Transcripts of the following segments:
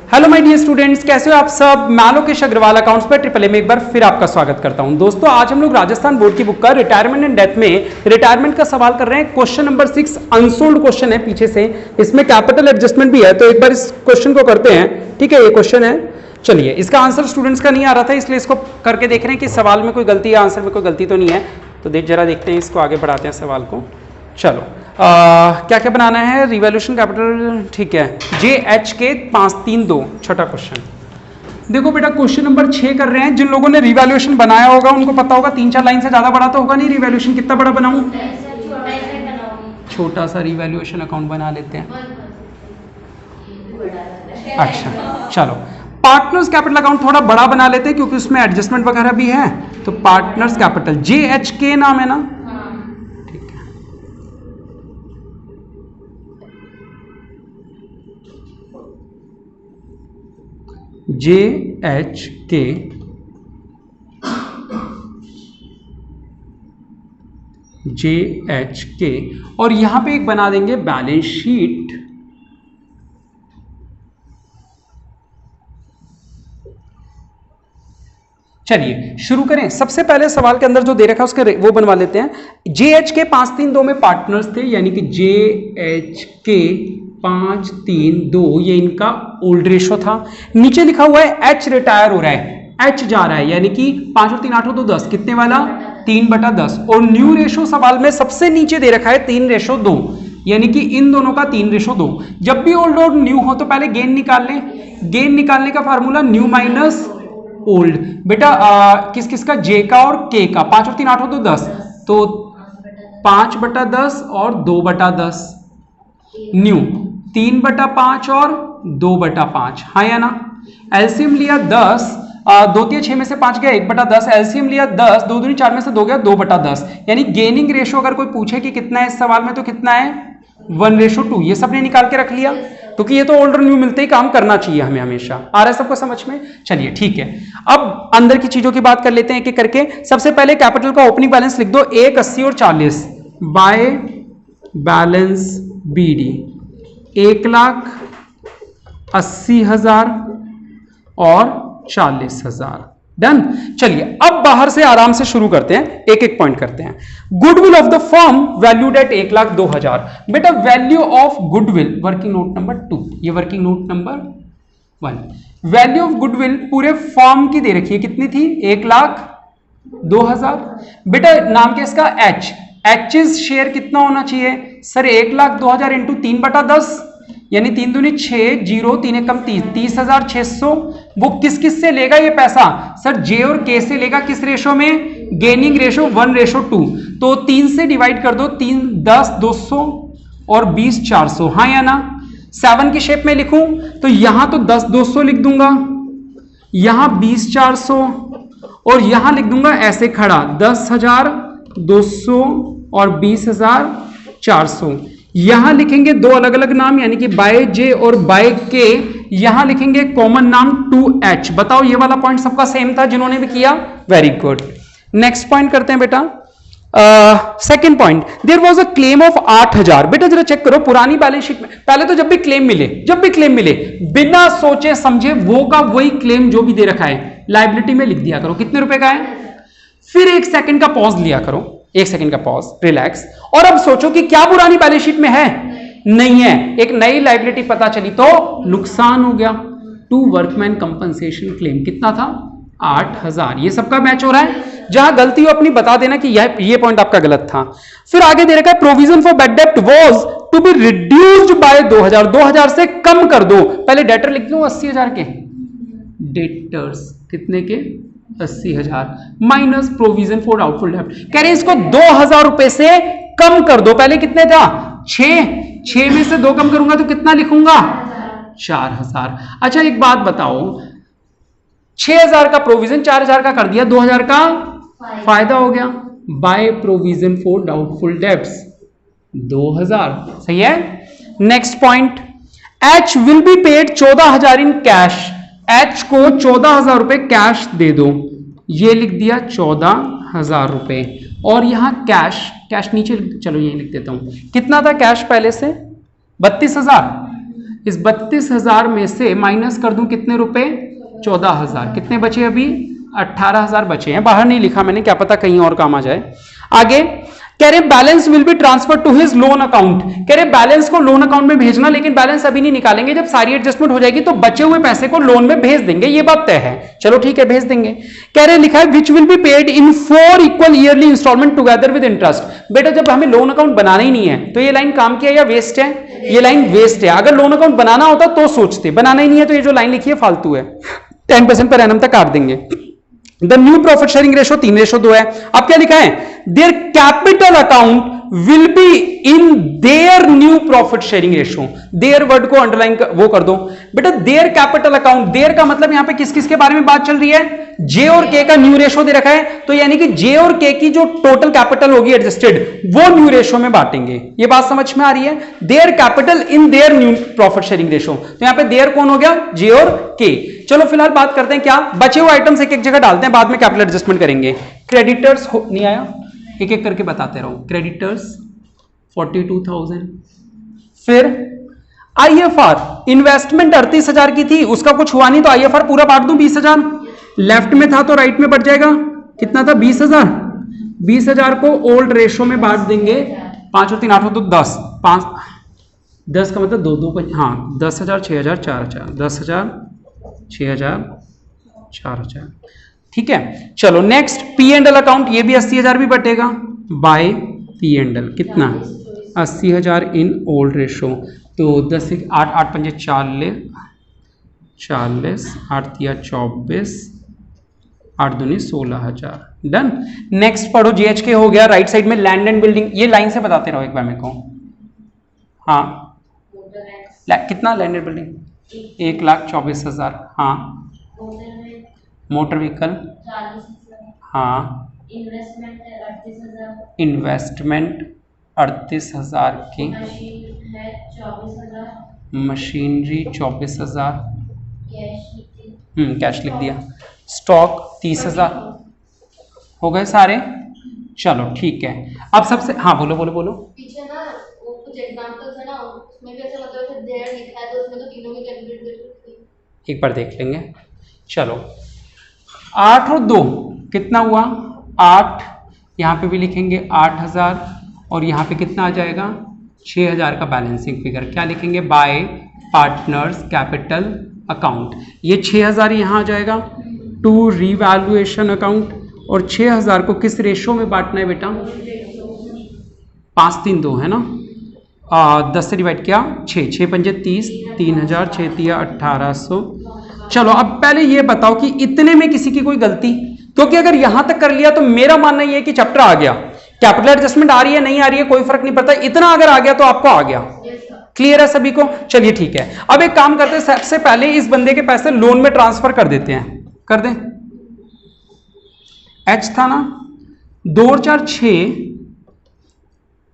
Hello my dear students, कैसे हो आप सब। मैं लोकेश अग्रवाल अकाउंट्स पर ट्रिपल ए में एक बार फिर आपका स्वागत करता हूं। दोस्तों आज हम लोग राजस्थान बोर्ड की बुक का रिटायरमेंट एंड डेथ में रिटायरमेंट का सवाल कर रहे हैं। क्वेश्चन नंबर 6 अनसोल्ड क्वेश्चन है पीछे से, इसमें कैपिटल एडजस्टमेंट भी है, तो एक बार इस क्वेश्चन को करते हैं। ठीक है, ये क्वेश्चन है। चलिए, इसका आंसर स्टूडेंट्स का नहीं आ रहा था, इसलिए इसको करके देख रहे हैं कि सवाल में कोई गलती है, आंसर में कोई गलती तो नहीं है। तो जरा देखते हैं, इसको आगे बढ़ाते हैं सवाल को। चलो क्या क्या बनाना है, रिवॉल्यूशन कैपिटल, ठीक है, JHK 532 छठा क्वेश्चन। देखो बेटा, क्वेश्चन नंबर 6 कर रहे हैं। जिन लोगों ने रिवॉल्यूशन बनाया होगा उनको पता होगा 3-4 लाइन से ज्यादा बड़ा तो होगा नहीं। रिवॉल्यूशन कितना बड़ा बनाऊं? छोटा सा रिवॉल्यूशन अकाउंट बना लेते हैं। अच्छा चलो, पार्टनर्स कैपिटल अकाउंट थोड़ा बड़ा बना लेते हैं क्योंकि उसमें एडजस्टमेंट वगैरह भी है। तो पार्टनर्स कैपिटल JHK नाम है ना, JHK और यहां पे एक बना देंगे बैलेंस शीट। चलिए शुरू करें। सबसे पहले सवाल के अंदर जो दे रखा है उसके वो बनवा लेते हैं। JHK 532 में पार्टनर्स थे, यानी कि JHK 532 ये इनका ओल्ड रेशो था। नीचे लिखा हुआ है H रिटायर हो रहा है, H जा रहा है, यानी कि 5 और 3 8 तो 10, कितने वाला 3/10। और न्यू रेशो सवाल में सबसे नीचे दे रखा है 3:2, यानी कि इन दोनों का 3:2। जब भी ओल्ड और न्यू हो तो पहले गेन निकाल लें। गेन निकालने का फार्मूला न्यू माइनस ओल्ड। बेटा किस किस का, J का और K का। 5 और 3 8 तो 10, तो 5/10 और 2/10। न्यू 3/5 और 2/5, हाँ या ना। एलसीएम लिया 10, 2 3 6 में से 5 गया 1/10। एलसीएम लिया 10, 2 दूनी 4 में से 2 गया 2/10। यानी गेनिंग रेशो अगर कोई पूछे कि कितना है इस सवाल में तो कितना है 1:2। ये सबने निकाल के रख लिया, क्योंकि ये तो ओल्ड और न्यू मिलते ही काम करना चाहिए हमें हमेशा। आ रहा है सबको समझ में? चलिए ठीक है, अब अंदर की चीजों की बात कर लेते हैं एक एक करके। सबसे पहले कैपिटल का ओपनिंग बैलेंस लिख दो 1, 80 और 40 बाय बैलेंस BD 1,80,000 और 40,000। डन। चलिए अब बाहर से आराम से शुरू करते हैं, एक एक पॉइंट करते हैं। Goodwill of the firm valued at 1,02,000। बेटा value of goodwill, working note number 2, ये working note number 1। Value of goodwill पूरे फर्म की दे रखी है, कितनी थी 1,02,000। बेटा नाम क्या इसका H, H's शेयर कितना होना चाहिए सर 1,02,000 इंटू 3/10, यानी 3 दूनी 6, 0 3 1 कम 30, 30,600। वो किस किस से लेगा ये पैसा सर, J और K से लेगा। किस रेशो में, गेनिंग रेशो 1:2। तो 3 से डिवाइड कर दो, 3 10 200 और 20 400, हाँ या ना। 7 की शेप में लिखूं तो यहां तो 10 200 लिख दूंगा, यहां 20 400 और यहां लिख दूंगा ऐसे खड़ा 10,200 और 20,400। यहां लिखेंगे दो अलग अलग नाम, यानी कि बाय J और बाय K। यहां लिखेंगे कॉमन नाम 2H। बताओ ये वाला पॉइंट सबका सेम था जिन्होंने भी किया, वेरी गुड। नेक्स्ट पॉइंट करते हैं बेटा। Second point, there was a claim of 8,000। बेटा जरा चेक करो पुरानी बैलेंस शीट में, पहले तो जब भी क्लेम मिले बिना सोचे समझे वो का वही क्लेम जो भी दे रखा है लायबिलिटी में लिख दिया करो, कितने रुपए का है। फिर 1 सेकंड का पॉज लिया करो, 1 सेकंड का पॉज, रिलैक्स, और अब सोचो कि क्या पुरानी बैलेंस शीट में है, नहीं है, एक नई लायबिलिटी पता चली तो नुकसान हो गया। टू वर्कमैन कंपनसेशन क्लेम कितना था 8,000। ये सबका मैच हो रहा है, जहां गलती हो अपनी बता देना कि ये पॉइंट आपका गलत था। फिर आगे दे रखा है प्रोविजन फॉर बैड डेब्ट was to be reduced by 2,000, 2,000 से कम कर दो। पहले डेटर लिख दूं 80,000 के, डेटर्स कितने के 80,000 माइनस प्रोविजन फॉर डाउटफुल डेब्ट। कह रहे इसको 2,000 रुपए से कम कर दो। पहले कितने था 6 में से 2 कम करूंगा तो कितना लिखूंगा 4,000। अच्छा एक बात बताओ, 6,000 का प्रोविजन 4,000 का कर दिया, 2,000 का फायदा हो गया। By provision for doubtful debts 2,000, सही है। Next point, H will be paid 14,000 in cash. H को 14,000 रुपए कैश दे दो, ये लिख दिया 14,000 रुपए। और यहां कैश नीचे, चलो यही लिख देता हूं, कितना था कैश पहले से 32,000, इस 32,000 में से माइनस कर दूं कितने रुपए, 14,000, कितने बचे अभी, 18,000 बचे हैं, बाहर नहीं लिखा मैंने, क्या पता कहीं और काम आ जाए। आगे कह रहे balance will be transfer to his loan account, कह रहे बैलेंस को लोन अकाउंट में भेजना, लेकिन बैलेंस अभी नहीं निकालेंगे, जब सारी एडजस्टमेंट हो जाएगी तो बचे हुए पैसे को लोन में भेज देंगे, ये बात तय है। चलो ठीक है, भेज देंगे। कह रहे लिखा है which will be paid in 4 equal yearly instalment together with interest. बेटा जब हमें लोन अकाउंट बनाना ही नहीं है तो ये लाइन काम किया या वेस्ट है, ये लाइन वेस्ट है। अगर लोन अकाउंट बनाना होता तो सोचते, बनाना ही नहीं है तो ये जो लाइन लिखी है फालतू है, 10% पर एनम तक काट देंगे। The new profit sharing ratio 3:2 है। अब क्या लिखा है, their capital account will be in their new profit sharing ratio. Their word को अंडरलाइन वो कर दो बेटा, देयर कैपिटल अकाउंट, देयर का मतलब यहां पे किस किस के बारे में बात चल रही है, जे और के का न्यू रेशो दे रखा है, तो यानी कि जे और के की जो टोटल कैपिटल होगी एडजस्टेड, वो न्यू रेशो में बांटेंगे। ये बात समझ में आ रही है, their capital in their new profit sharing ratio, तो यहां पे देयर कौन हो गया, जे और के। चलो फिलहाल बात करते हैं क्या, बचे हुए आइटम्स एक एक जगह डालते हैं, बाद में कैपिटल एडजस्टमेंट करेंगे। क्रेडिटर्स नहीं आया, एक एक करके बताते रहो। क्रेडिटर्स 42,000, फिर आईएफआर इन्वेस्टमेंट 38,000 की थी, उसका कुछ हुआ नहीं तो आईएफआर पूरा बांट दूं 20,000, लेफ्ट में था तो राइट में बढ़ जाएगा, कितना था 20,000, 20,000 को ओल्ड रेशो में बांट देंगे, 5 और 3 8 तो 10, 5 10 का मतलब 2 2 हाँ 10,000 6,000 4,000, 10,000 6,000 4,000, ठीक है। चलो next P and L account, ये भी 80,000 भी बटेगा बाय पी एंड एल, कितना 80,000 इन ओल्ड रेशो, तो 10 8 8 5 40 40 8 3 24 8 दूनी 16,000, डन। नेक्स्ट पढ़ो जीएचके हो गया, राइट साइड में लैंड एंड बिल्डिंग, ये लाइन से बताते रहो एक बार मेरे को। हाँ कितना लैंड एंड बिल्डिंग, 1,24,000, हाँ मोटर व्हीकल, हाँ इन्वेस्टमेंट 38,000 की, मशीनरी 24,000, कैश लिख दिया, स्टॉक 30,000, हो गए सारे। चलो ठीक है, अब सबसे हाँ बोलो बोलो बोलो। पीछे ना वो कुछ एग्जांपल्स है ना, उसमें भी ऐसा मतलब ऐसे देयर लिखा है तो उसमें तो तीनों की कैलकुलेट एक बार देख लेंगे। चलो 8 और 2 कितना हुआ 8, यहाँ पे भी लिखेंगे 8,000 और यहाँ पे कितना आ जाएगा 6,000 का बैलेंसिंग फिगर, क्या लिखेंगे बाय पार्टनर्स कैपिटल अकाउंट, ये 6,000 यहाँ आ जाएगा टू रीवैल्यूएशन अकाउंट, और 6,000 को किस रेशो में बांटना है बेटा, 5 3 2 है ना, 10 से डिवाइड किया 6 6 5 30, 3,000 6 3 1800। चलो अब पहले ये बताओ कि इतने में किसी की कोई गलती, क्योंकि अगर यहां तक कर लिया तो मेरा मानना यह है कि चैप्टर आ गया, कैपिटल एडजस्टमेंट आ रही है नहीं आ रही है कोई फर्क नहीं पड़ता, इतना अगर आ गया तो आपको आ गया। क्लियर है सभी को, चलिए ठीक है। अब एक काम करते हैं, सबसे पहले इस बंदे के पैसे लोन में ट्रांसफर कर देते हैं, कर दें, एच था ना, 2 और 4 6,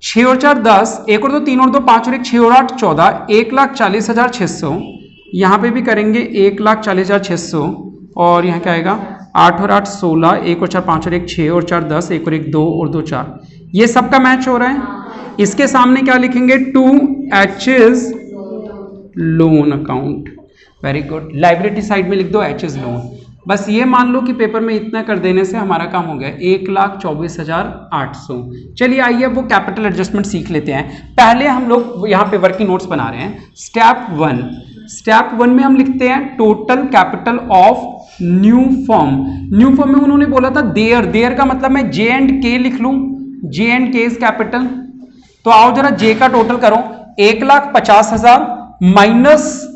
6 और 4 10, 1 और 2 3 और 2 5 और 1 6 और 8 14, 1,40,600, यहां पे भी करेंगे 1,40,600, और यहां क्या आएगा 8 और 8 16, 1 और 4 5 और 1 6 और 4 10, 1 और 1 2 और 2 4, ये सबका मैच हो रहा है। इसके सामने क्या लिखेंगे, to HS loan account, very good, liability side में लिख दो एचएस लोन। बस ये मान लो कि पेपर में इतना कर देने से हमारा काम हो गया, 1,24,800। चलिए आइए अब वो कैपिटल एडजस्टमेंट सीख लेते हैं। पहले हम लोग यहाँ पे वर्किंग नोट्स बना रहे हैं। स्टेप 1 में हम लिखते हैं total capital of new firm. New firm में उन्होंने बोला था देयर का मतलब मैं जे एंड के लिख लूं, जे एंड के इज कैपिटल। तो आओ जरा जे का टोटल करो, 1,50,000 माइनस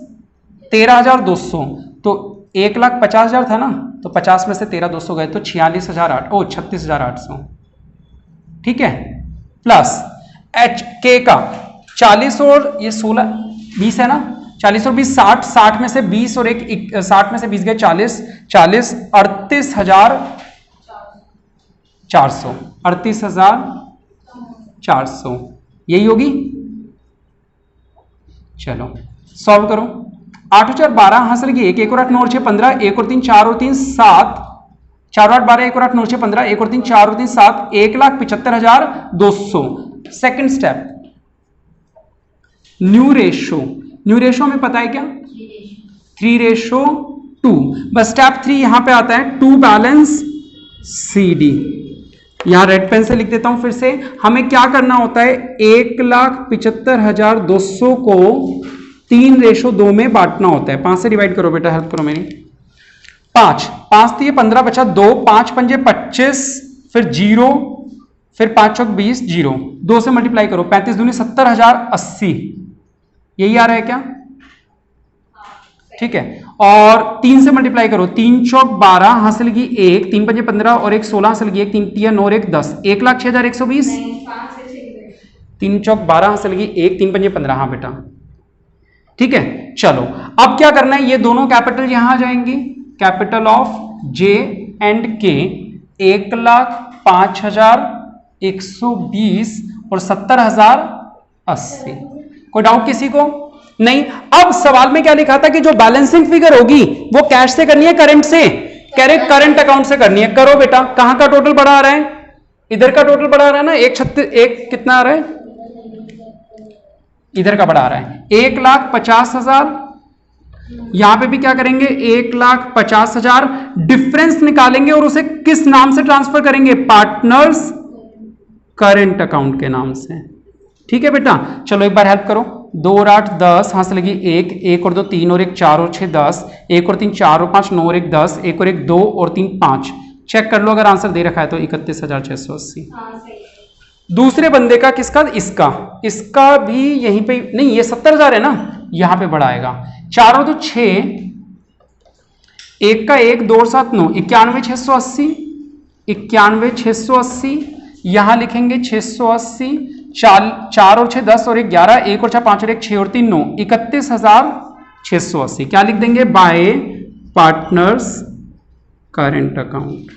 13,200, तो 1,50,000 था ना, तो 50 में से 13,200 गए तो 36,800, ठीक है, प्लस एच के का 40 और ये 16 20 है ना, 40 और 20 60, 60 में से 20 और 1 60 में से 20 गए 40 40 38,400, 38,400 यही होगी। चलो सॉल्व करो, 8 और 4 12, हां सर ये 1 और 8 9 और 6 15, 1 और 3 4 और 3 7, 4 और 8 12, 1 और 8 9 और 6 15, 1 और 3 4 और 3 7, 1,75,200। Second step new new ratio हमें पता है क्या, 3:2। बस स्टेप 3 यहां पे आता है, टू बैलेंस CD। यहां रेड पेन से लिख देता हूं फिर से। हमें क्या करना होता है, 1,75,200 को 3:2 में बांटना होता है। 5 से डिवाइड करो बेटा, हेल्प करो मेरी। 5 दिए 15 बचा 2, 5 पंजे 25, फिर 0, फिर 5 चौक 20, 0, 2 से मल्टीप्लाई करो, 35 दूनी 70,080। यही आ रहा है क्या, ठीक है। और 3 से मल्टीप्लाई करो, 3 चौक 12, हासिल की 1, 3 पंजे 15 और 1 16, हासिल की 1, 3 तिया 9 और 1 10, 1,06,120। 3 चौक 12, हासिल की 1, 3 पंजे 15। हाँ बेटा, ठीक है। चलो अब क्या करना है, ये दोनों कैपिटल यहां आ जाएंगे, capital of J and K 1,05,120 और 70,080। कोई डाउट किसी को नहीं। अब सवाल में क्या लिखा था कि जो बैलेंसिंग फिगर होगी वो कैश से करनी है, करंट से, करंट अकाउंट से करनी है। करो बेटा, कहां का टोटल बढ़ा आ रहा है, इधर का टोटल बढ़ा आ रहा है ना, 1 कितना आ रहा है, इधर का बढ़ा आ रहा है 1,50,000। यहां पे भी क्या करेंगे, 1,50,000 डिफरेंस निकालेंगे और उसे किस नाम से ट्रांसफर करेंगे, पार्टनर्स करंट अकाउंट के नाम से। ठीक है बेटा, चलो एक बार हेल्प करो। 2 और 8 10, हां से लगी 1 और 2 3 और 1 4 और 6 10, 1 और 3 4 और 5 9 और 1 10, 1 और 1 2 और 3 5। चेक कर लो अगर आंसर दे रखा है तो 31,680। दूसरे बंदे का किसका, इसका भी यहीं पे नहीं, ये 70,000 है ना, यहां पे बढ़ाएगा। 4 और 2 6, 1 का 1 2 और 7 9, 91,680, 91,680। यहां लिखेंगे 680, 4 और 6 10 और 1 11, 1 और 4 5 और 1 6 और 3 9, 31,680। क्या लिख देंगे, बाय पार्टनर्स करंट अकाउंट।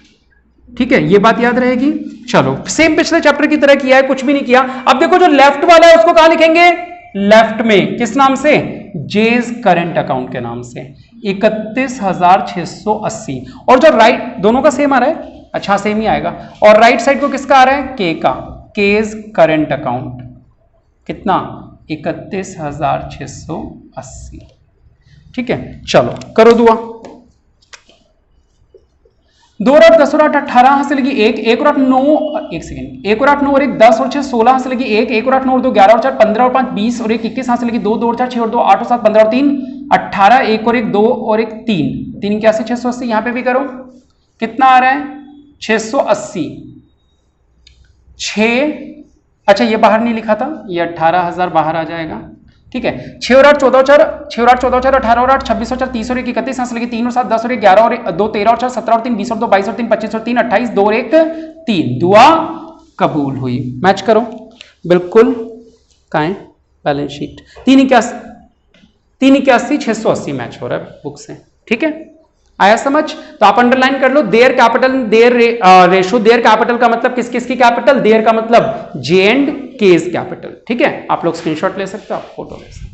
ठीक है, ये बात याद रहेगी। चलो सेम पिछले चैप्टर की तरह किया है, कुछ भी नहीं किया। अब देखो जो लेफ्ट वाला है उसको कहां लिखेंगे, लेफ्ट में, किस नाम से, जेज करंट अकाउंट के नाम से, 31,680। और जो राइट, दोनों का सेम आ रहा है, अच्छा सेम ही आएगा। और राइट साइड को किसका आ रहा है, के का, केज करंट अकाउंट। कितना, 31,680। ठीक है, चलो करो दुआ। 2 और 8 10 और 8 18, हासिल की 1, 1 और 8 9, 1 सेकंड, 1 और 8 9 और 1 10 और 6 16, हासिल की 1, 1 और 8 9 और 2 11 और 4 15 और 5 20 और 1 21, हासिल की 2 2 और 4 6 और 2 8 और 7 15 और 3 18, 1 और 1 2 और 1 3 3 81 680। यहां पे भी करो, कितना आ रहा है, 680। 6, अच्छा ये बाहर नहीं लिखा था, ये 18,000 बाहर आ जाएगा। ठीक है, 6 और 8 14 और 4, 6 और 8 14 और 4 18 और 8 26 और 4 30 और 1 31, हासिल की 3 और 7 10 और 1 11 और 2 13 और 4 17 और 3 20 और 2 22 और 3 25 और 3 28, 2 और 1 3। दुआ कबूल हुई। मैच करो बिल्कुल, कहाँ है बैलेंस शीट, 381 680 मैच हो रहा है बुक से। ठीक है, आया समझ? तो आप अंडरलाइन कर लो, their capital, their ratio, their capital का मतलब किस किस की कैपिटल, देयर का मतलब जे एंड केज कैपिटल। ठीक है, आप लोग स्क्रीनशॉट ले सकते हो, आप फोटो ले सकते हो।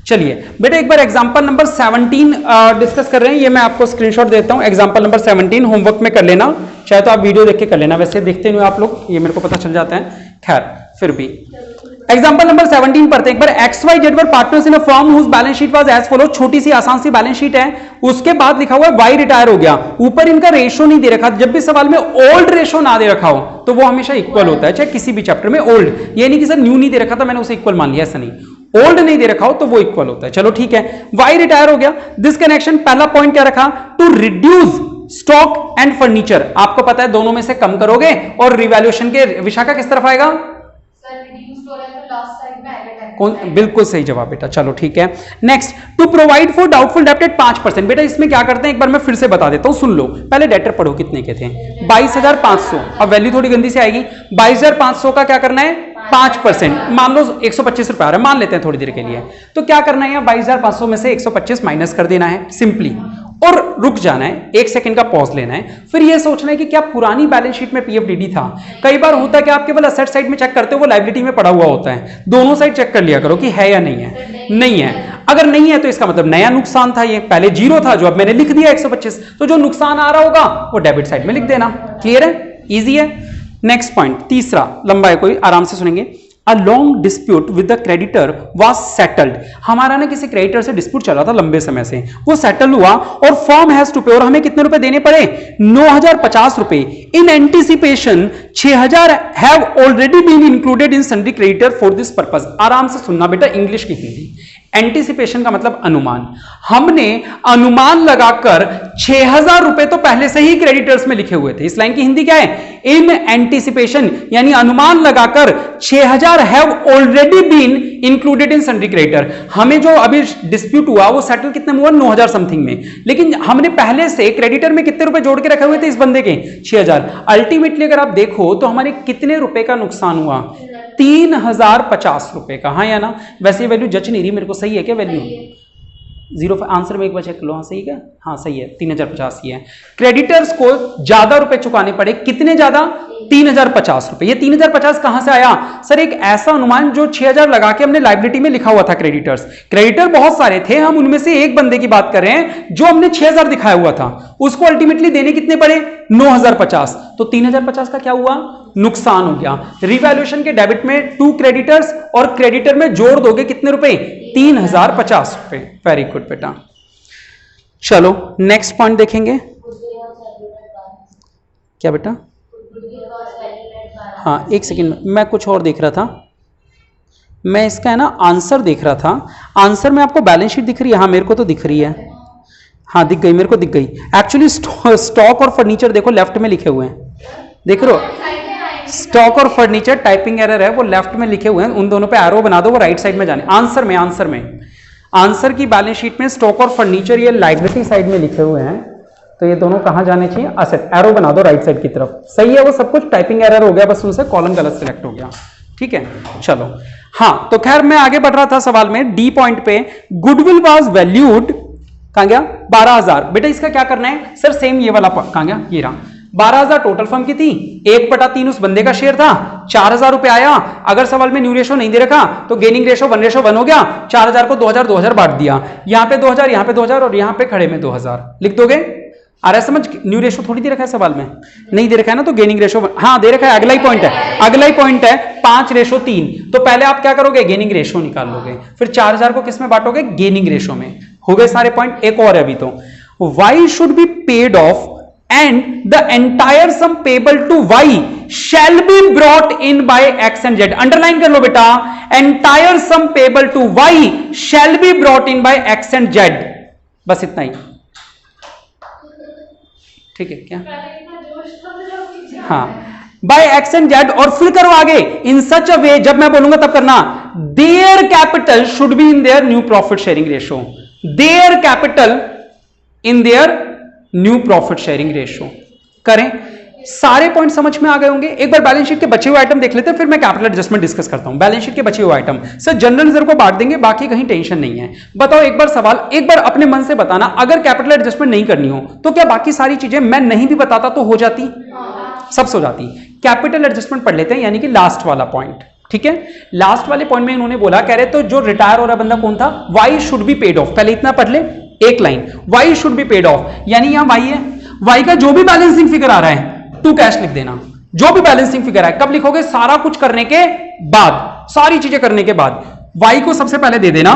चलिए बेटा एक बार एग्जांपल नंबर 17 डिस्कस कर रहे हैं, ये मैं आपको स्क्रीनशॉट देता हूं। एग्जांपल नंबर 17 होमवर्क में कर लेना, चाहे तो आप वीडियो देख के कर लेना, वैसे देखते नहीं हो आप लोग, ये मेरे को पता चल जाता है, खैर फिर भी। एग्जांपल नंबर 17 पढ़ते हैं एक बार। XYZ were partners in a firm whose balance sheet was as follow. छोटी सी आसान सी बैलेंस शीट है, उसके बाद लिखा हुआ है Y रिटायर हो गया, ऊपर इनका रेशो नहीं दे रखा। जब भी सवाल में ओल्ड रेशो ना दे रखा हो तो वो हमेशा इक्वल होता है, चाहे किसी भी चैप्टर में ओल्ड, ये नहीं कि सर न्यू नहीं दे रखा था मैंने उसे इक्वल मान लिया, ऐसा नहीं, ओल्ड नहीं दे रखा हो तो वो इक्वल होता है। चलो ठीक है, Y रिटायर हो गया। दिस कनेक्शन, पहला पॉइंट क्या रखा, to reduce stock and furniture. आपको पता है दोनों में से कम करोगे और रिवैल्यूएशन के विशाखा किस तरफ आएगा, कौन, बिल्कुल सही जवाब बेटा। चलो ठीक है, next, to provide for doubtful डेब्ट एट 5%। बेटा इसमें क्या करते हैं, एक बार मैं फिर से बता देता हूं, सुन लो। पहले डेटर पढ़ो कितने के थे, 22,500। अब वैल्यू थोड़ी गंदी से आएगी, 22,500 का क्या करना है, 5%। मान लो 125 रुपए आ रहा है, मान लेते हैं थोड़ी देर के लिए। तो क्या करना है, यहाँ 22,500 में से 125 माइनस कर देना है सिंपली, और रुक जाना है, 1 सेकंड का पॉज लेना है, फिर यह सोचना है कि क्या पुरानी बैलेंस शीट में पीएफडीडी था। कई बार होता है कि आप केवल असेट साइड में चेक करते हो, वो लायबिलिटी में पड़ा हुआ होता है। दोनों साइड चेक कर लिया करो कि है या नहीं है। नहीं है, अगर नहीं है तो इसका मतलब नया नुकसान था, ये पहले जीरो था जो अब मैंने लिख दिया 125, तो जो नुकसान आ रहा होगा वो डेबिट साइड में लिख देना। क्लियर है, इजी है। नेक्स्ट पॉइंट, तीसरा, लंबा है कोई, आराम से सुनेंगे। अ long dispute with the creditor was settled, हमारा ना किसी क्रेडिटर से डिस्प्यूट चल रहा था लंबे समय से, वो सेटल हुआ और फर्म हैज टू पे, और हमें कितने रुपए देने पड़े 9,050 रुपए। In anticipation 6,000 have already been included in sundry creditor for this purpose. आराम से सुनना बेटा, इंग्लिश की हिंदी। एंटीसिपेशन का मतलब अनुमान, हमने अनुमान लगाकर 6,000 रुपए तो पहले से ही क्रेडिटर्स में लिखे हुए थे। इस लाइन की हिंदी क्या है? इन एंटीसिपेशन, यानी अनुमान लगाकर 6,000 have already been included in sundry creditor. हमें जो अभी डिस्प्यूट हुआ वो सेटल कितने में हुआ? 9,000 समथिंग में, लेकिन हमने पहले से क्रेडिटर में कितने रुपए जोड़ के रखे हुए थे इस बंदे के? 6,000। अल्टीमेटली अगर आप देखो तो हमारे कितने रुपए का नुकसान हुआ? 3,050 रुपए का। हाँ या ना? वैसे वैल्यू जच नहीं रही मेरे को, सही है क्या वैल्यू? जीरो आंसर में एक बार चेक लो। हाँ सही क्या? हाँ सही है, 3,050 ही है। क्रेडिटर्स को ज्यादा रुपए चुकाने पड़े, कितने ज्यादा? 3,050 रुपए। ये 3,050 कहां से आया? सर एक ऐसा अनुमान जो 6,000 लगा के हमने लाइबिलिटी में लिखा हुआ था क्रेडिटर्स। क्रेडिटर बहुत सारे थे, हम उनमें से एक बंदे की बात कर रहे हैं जो हमने 6,000 दिखाया हुआ था, उसको अल्टीमेटली देने कितने पड़े? 9,050। तो 3,050 का क्या हुआ? नुकसान हो गया। रिवैल्यूएशन के डेबिट में 2 क्रेडिटर्स और क्रेडिटर में जोड़ दोगे कितने रुपए? 3,050 रुपए। वेरी गुड बेटा। चलो नेक्स्ट पॉइंट देखेंगे। क्या बेटा? हाँ एक सेकेंड, मैं कुछ और देख रहा था, मैं इसका है ना आंसर देख रहा था। आंसर में आपको बैलेंस शीट दिख रही है? हाँ मेरे को तो दिख रही है, हाँ दिख गई, मेरे को दिख गई। एक्चुअली स्टॉक और फर्नीचर देखो लेफ्ट में लिखे हुए हैं, देख रहे हो? स्टॉक और फर्नीचर टाइपिंग एरर है, वो लेफ्ट में लिखे हुए हैं, उन दोनों पे एरो बना दो, वो राइट साइड में जाने। आंसर में आंसर की बैलेंस शीट में स्टॉक और फर्नीचर ये लाइबिलिटी साइड में लिखे हुए हैं, तो ये दोनों कहां जाने चाहिए? असेट। एरो बना दो राइट साइड की तरफ। सही है, वो सब कुछ टाइपिंग एरर हो गया, बस उनसे कॉलम गलत सिलेक्ट हो गया। ठीक है चलो। हाँ तो खैर मैं आगे बढ़ रहा था सवाल में, डी पॉइंट पे गुडविल वाज वैल्यूड, कहां गया? 12,000। बेटा इसका क्या करना है? सर सेम ये वाला कहां गया? ये रहा। 12,000 टोटल फर्म की थी, 1/3 उस बंदे का शेयर था, 4,000 रुपए आया। अगर सवाल में न्यू रेशो नहीं दे रखा तो गेनिंग रेशो 1:1 हो गया। 4,000 को 2,000 बांट दिया, यहां पे 2,000, यहां पे 2,000 और यहां पे खड़े में 2,000 लिख दोगे। आ रहा है समझ? न्यू रेशो थोड़ी दे रखा है सवाल में, नहीं दे रखा है ना, तो गेनिंग रेशो हाँ दे रखा है। अगला ही पॉइंट है 5:3। तो पहले आप क्या करोगे? गेनिंग रेशो निकाल लोगे, फिर 4,000 को किस में बांटोगे? गेनिंग रेशो में। हो गए सारे पॉइंट। एक और है अभी तो, why should be paid of and the entire sum payable to y shall be brought in by x and z। Underline कर लो बेटा, entire sum payable to y shall be brought in by x and z। बस इतना ही, ठीक है क्या? हाँ bye x and Z, और फिर करो आगे इन सच अ वे, जब मैं बोलूंगा तब करना, their capital should be in their new profit sharing ratio. Their capital in their new profit sharing ratio. करें, सारे पॉइंट समझ में आ गए होंगे। एक बार बैलेंस शीट के बचे हुए आइटम देख लेते हैं, फिर मैं कैपिटल एडजस्टमेंट डिस्कस करता हूं। बैलेंस शीट के बचे हुए आइटम सर जनरल रिजर्व को बांट देंगे, बाकी कहीं टेंशन नहीं है। बताओ एक बार सवाल, एक बार अपने मन से बताना, अगर कैपिटल एडजस्टमेंट नहीं करनी हो तो क्या बाकी सारी चीजें मैं नहीं भी बताता तो हो जाती? सबसे हो जाती। कैपिटल एडजस्टमेंट पढ़ लेते हैं, यानी कि लास्ट वाला पॉइंट। ठीक है, लास्ट वाले पॉइंट में इन्होंने बोला, कह रहे तो जो रिटायर हो रहा बंदा कौन था? Why should be paid of. पहले इतना पढ़ ले, एक line, why should be paid of, यानी यहां वाई है, वाई का जो भी बैलेंसिंग फिगर आ रहा है टू कैश लिख देना। जो भी बैलेंसिंग फिगर है कब लिखोगे? सारा कुछ करने के बाद, सारी चीजें करने के बाद वाई को सबसे पहले दे देना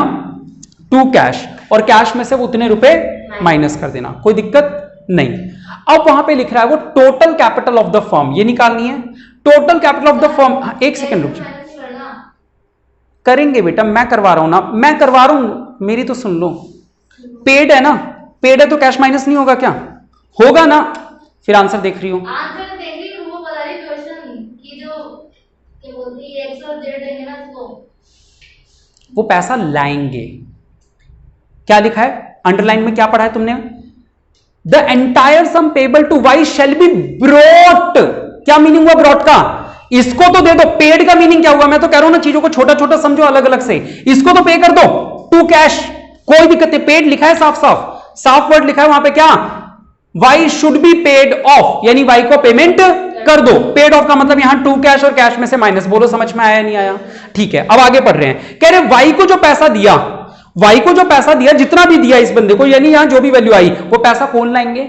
टू कैश, और कैश में से वो उतने रुपए माइनस कर देना, कोई दिक्कत नहीं। अब वहां पे लिख रहा है वो total capital of the firm, ये निकालनी है। Total capital of the firm, एक सेकेंड रुक जाओ, करेंगे बेटा, मैं करवा रहा हूं ना, मैं करवा रहा हूं, मेरी तो सुन लो। पेड है ना, पेड है तो कैश माइनस नहीं होगा क्या? होगा ना। फिर आंसर देख रही हूं, आंसर देख रही हूं, वो बता रही क्वेश्चन की जो क्या बोलती है एक्स और जेड देंगे ना इसको, वो पैसा लाएंगे। क्या लिखा है अंडरलाइन में? क्या पढ़ा है तुमने? The entire sum payable to Y shall be brought. क्या मीनिंग हुआ ब्रॉट का? इसको तो दे दो। पेड का मीनिंग क्या हुआ? मैं तो कह रहा हूं ना, चीजों को छोटा छोटा समझो अलग अलग से। इसको तो पे कर दो टू कैश, कोई दिक्कत नहीं। पेड लिखा है, साफ साफ साफ वर्ड लिखा है वहां पे, क्या? Why should be paid of, यानी वाई को पेमेंट कर दो। पेड ऑफ का मतलब यहां टू कैश और कैश में से माइनस। बोलो समझ में आया नहीं आया? ठीक है, अब आगे पढ़ रहे हैं। कह रहे वाई को जो पैसा दिया, वाई को जो पैसा दिया, जितना भी दिया इस बंदे को, यानी यहां जो भी वैल्यू आई, वो पैसा कौन लाएंगे?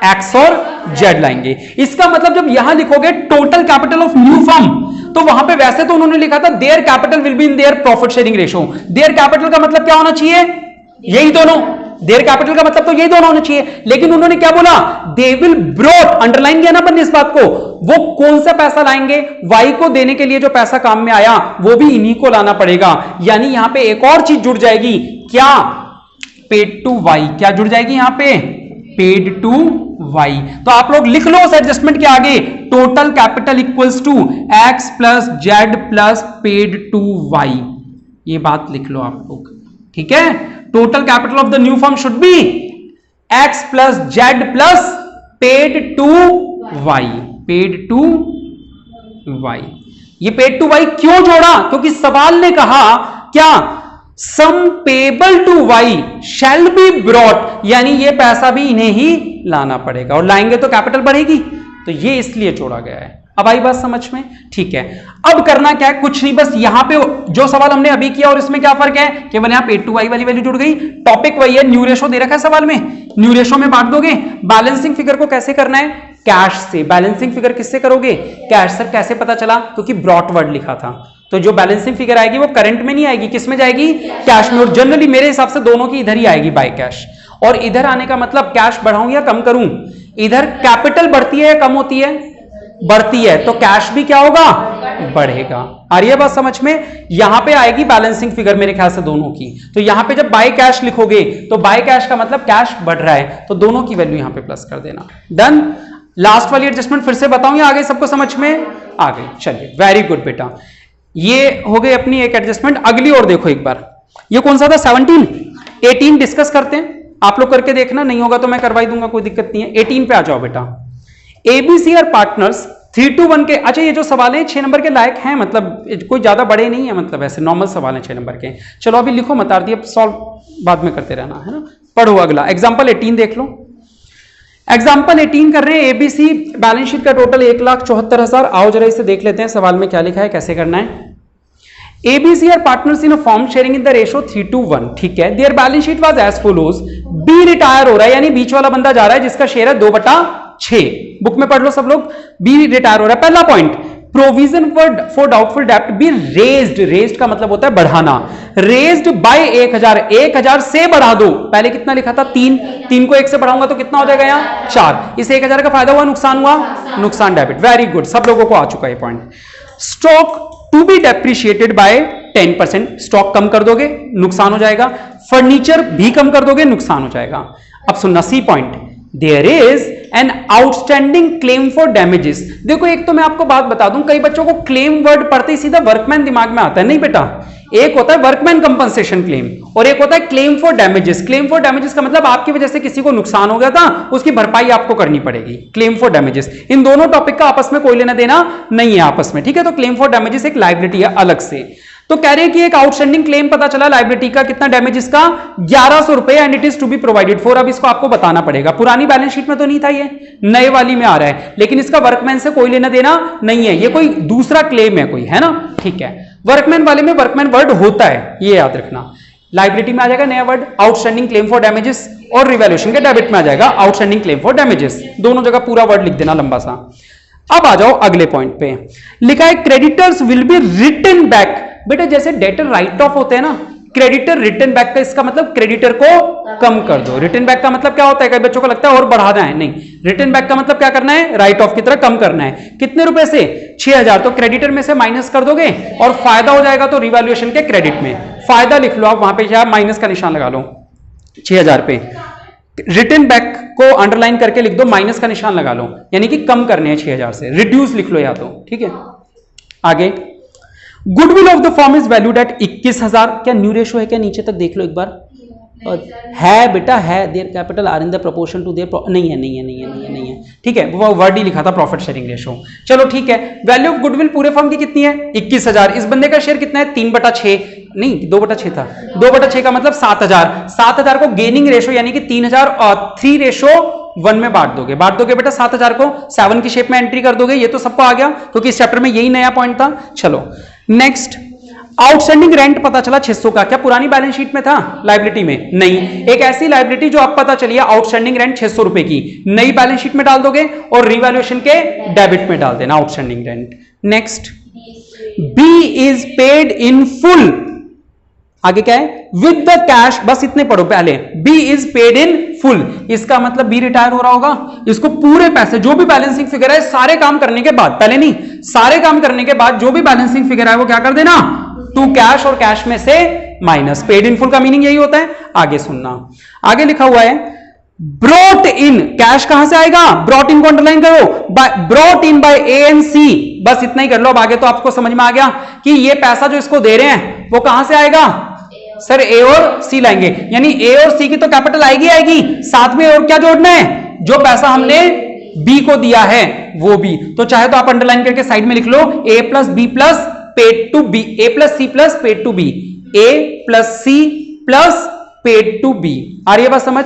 एक्स और जेड लाएंगे। इसका मतलब जब यहां लिखोगे total capital of new firm, तो वहां पे वैसे तो उन्होंने लिखा था their capital will be in their profit sharing ratio. Their capital का मतलब क्या होना चाहिए? यही दोनों। देयर कैपिटल का मतलब तो यही दोनों होना चाहिए, लेकिन उन्होंने क्या बोला? दे विल ब्रॉट, अंडरलाइन किया ना अपन ने इस बात को। वो कौन सा पैसा लाएंगे? वाई को देने के लिए जो पैसा काम में आया वो भी इन्हीं को लाना पड़ेगा। यानी यहां पे एक और चीज जुड़ जाएगी, क्या? Paid to Y. क्या जुड़ जाएगी यहां पे? Paid to Y. तो आप लोग लिख लो उस एडजस्टमेंट के आगे, total capital equals to X plus Z plus paid to Y. ये बात लिख लो आप लोग, ठीक है? Total capital of the new firm should be X plus Z plus paid to Y. Paid to Y. ये पेड टू वाई क्यों जोड़ा? क्योंकि सवाल ने कहा क्या? Sum payable to Y shall be brought, यानी ये पैसा भी इन्हें ही लाना पड़ेगा, और लाएंगे तो कैपिटल बढ़ेगी, तो ये इसलिए जोड़ा गया है। अब आई बात समझ में? ठीक है। अब करना क्या है? कुछ नहीं, बस यहां पे जो सवाल हमने अभी किया और इसमें क्या फर्क है? केवल यहां पेड टू वाई वाली वैल्यू जुड़ गई। टॉपिक वही है, न्यू रेशो दे रखा है सवाल में, न्यू रेशो में बांट दोगे। बैलेंसिंग फिगर को कैसे करना है? कैश से। बैलेंसिंग फिगर किससे करोगे? कैश। सर कैसे पता चला? क्योंकि ब्रॉट वर्ड लिखा था, तो जो बैलेंसिंग फिगर आएगी वो करंट में नहीं आएगी, किस में जाएगी? कैश में। और जनरली मेरे हिसाब से दोनों की इधर ही आएगी, बाय कैश। और इधर आने का मतलब कैश बढ़ाऊं या कम करूं? इधर कैपिटल बढ़ती है या कम होती है? बढ़ती है, तो कैश भी क्या होगा? बढ़ेगा। आ रही है बात समझ में? यहां पे आएगी बैलेंसिंग फिगर मेरे ख्याल से दोनों की। तो यहां पे जब बाय कैश लिखोगे तो बाय कैश का मतलब कैश बढ़ रहा है, तो दोनों की वैल्यू यहां पे प्लस कर देना। डन। लास्ट वाली एडजस्टमेंट फिर से बताऊं या आगे सबको समझ में आ गई? चलिए, वेरी गुड बेटा। ये हो गई अपनी एक एडजस्टमेंट। अगली और देखो एक बार, ये कौन सा था? 17, 18 डिस्कस करते हैं। आप लोग करके देखना, नहीं होगा तो मैं करवाई दूंगा, कोई दिक्कत नहीं है। 18 पे आ जाओ बेटा। एबीसी आर पार्टनर्स 3 to 1 के। अच्छा, ये जो सवाल है 6 नंबर के लायक हैं, मतलब कोई ज्यादा बड़े नहीं है, मतलब ऐसे नॉर्मल सवाल है 6 नंबर के। चलो अभी लिखो मत आरती, अब सॉल्व बाद में करते रहना है ना। पढ़ो अगला एग्जाम्पल 18 देख लो। एग्जाम्पल 18 कर रहे हैं, एबीसी बैलेंस शीट का टोटल 1,74,000। आओ जरा इसे देख लेते हैं, सवाल में क्या लिखा है, कैसे करना है। ABC are partners in a form sharing in the ratio 3 to 1, ठीक है। Their balance sheet was as follows. B retire हो रहा है, यानी बीच वाला बंदा जा रहा है जिसका शेयर है 2/6। बुक में पढ़ लो सब लोग। बी रिटायर हो रहा है। पहला पॉइंट, प्रोविजन फॉर डाउटफुल डेब्ट बी रेज्ड। रेज्ड का मतलब होता है बढ़ाना। रेज्ड बाय 1000, 1000 से बढ़ा दो। पहले कितना लिखा था? 3, 3 को 1 से बढ़ाऊंगा तो कितना हो जाएगा यहाँ? 4। इस 1000 का फायदा हुआ, नुकसान हुआ? नुकसान डेबिट। वेरी गुड, सब लोगों को आ चुका है point. Stock to be depreciated by 10%, stock कम कर दोगे नुकसान हो जाएगा। फर्नीचर भी कम कर दोगे नुकसान हो जाएगा। अब सुनना, C point, there is an outstanding claim for damages. देखो एक तो मैं आपको बात बता दूं, कई बच्चों को क्लेम वर्ड पढ़ते ही सीधा वर्कमैन दिमाग में आता है। नहीं बेटा, एक होता है वर्कमैन कंपनसेशन क्लेम और एक होता है claim for damages. Claim for damages का मतलब आपकी वजह से किसी को नुकसान हो गया था, उसकी भरपाई आपको करनी पड़ेगी। क्लेम फॉर डैमेजेस, इन दोनों टॉपिक का आपस में कोई लेना देना नहीं है आपस में, ठीक है। तो क्लेम फॉर डैमेजेस एक लायबिलिटी है अलग से। तो कह रहे हैं कि एक आउटस्टैंडिंग क्लेम पता चला लायबिलिटी का, कितना डैमेजेस का? 1100 रुपए, and it is to be provided for. अब इसको आपको बताना पड़ेगा, पुरानी बैलेंस शीट में तो नहीं था, ये नए वाली में आ रहा है, लेकिन इसका वर्कमैन से कोई लेना देना नहीं है, ये कोई दूसरा क्लेम है कोई, है ना, ठीक है। वर्कमैन वाले में वर्कमैन वर्ड होता है, ये याद रखना। लायबिलिटी में आ जाएगा नया word outstanding claim for damages, और रिवैल्यूएशन के डेबिट में आ जाएगा आउटस्टैंडिंग क्लेम फॉर डैमेजेस। दोनों जगह पूरा वर्ड लिख देना लंबा सा। अब आ जाओ अगले पॉइंट पे, लिखा है creditors will be written back. बेटा जैसे डेटर राइट ऑफ होते हैं ना, क्रेडिटर रिटर्न बैक का इसका मतलब क्रेडिटर को कम कर दो। रिटर्न बैक का मतलब क्या होता है? कई बच्चों को लगता है और बढ़ाना है, नहीं। रिटर्न बैक का मतलब क्या करना है? राइट ऑफ की तरह कम करना है। कितने रुपए से? 6000। तो क्रेडिटर में से माइनस कर दोगे और फायदा हो जाएगा तो रिवैल्यूएशन के क्रेडिट में। फायदा लिख लो आप, वहां पे माइनस का निशान लगा लो 6000 पे। रिटर्न बैक को अंडरलाइन करके लिख दो, माइनस का निशान लगा लो, यानी कि कम करने हैं 6000 से। रिड्यूस लिख लो या तो, ठीक है। आगे, goodwill of the form is valued at 21000। क्या न्यू रेशो है क्या? नीचे तक देख लो एक बार। है बेटा, है। Their capital are in the proportion to their, नहीं है, नहीं है, नहीं है, नहीं है, नहीं है, ठीक है। वो वर्ड ही लिखा था प्रॉफिट शेयरिंग रेशो। चलो ठीक है। वैल्यू ऑफ गुडविल पूरे फॉर्म की कितनी है? 21000। इस बंदे का शेयर कितना है? 3/6, नहीं 2/6 था। 2/6 का मतलब 7000। 7000 को गेनिंग रेशो यानी कि 3000 और 3:1 में बांट दोगे। बांट दोगे बेटा 7000 को 7 की शेप में एंट्री कर दोगे। ये तो सबको आ गया क्योंकि इस चैप्टर में यही नया पॉइंट था। चलो नेक्स्ट, आउटस्टैंडिंग रेंट पता चला 600 का, क्या पुरानी बैलेंस शीट में था लायबिलिटी में? नहीं। एक ऐसी लायबिलिटी जो अब पता चली आउटस्टैंडिंग रेंट 600 रुपए की, नई बैलेंस शीट में डाल दोगे और रिवैल्यूएशन के डेबिट में डाल देना outstanding rent. Next, B is paid in full, आगे क्या है? विद द कैश, बस इतने पढ़ो पहले, B is paid in full, इसका मतलब बी रिटायर हो रहा होगा, इसको पूरे पैसे जो भी बैलेंसिंग फिगर है सारे काम करने के बाद, पहले नहीं, सारे काम करने के बाद जो भी बैलेंसिंग फिगर है वो क्या कर देना? टू कैश, और कैश में से माइनस। पेड इन फुल का मीनिंग यही होता है। आगे सुनना, आगे लिखा हुआ है ब्रॉट इन, कैश कहां से आएगा? ब्रॉट इन को अंडरलाइन करो, brought in by A and C, बस इतना ही कर लो। अब आगे तो आपको समझ में आ गया कि ये पैसा जो इसको दे रहे हैं वो कहां से आएगा? सर ए और सी लाएंगे, यानी ए और सी की तो कैपिटल आएगी आएगी, साथ में और क्या जोड़ना है? जो पैसा हमने बी को दिया है वो भी। तो चाहे तो आप अंडरलाइन करके साइड में लिख लो A plus B plus paid to B, A plus C plus paid to B, A plus C plus paid to B. आ रही है बात समझ?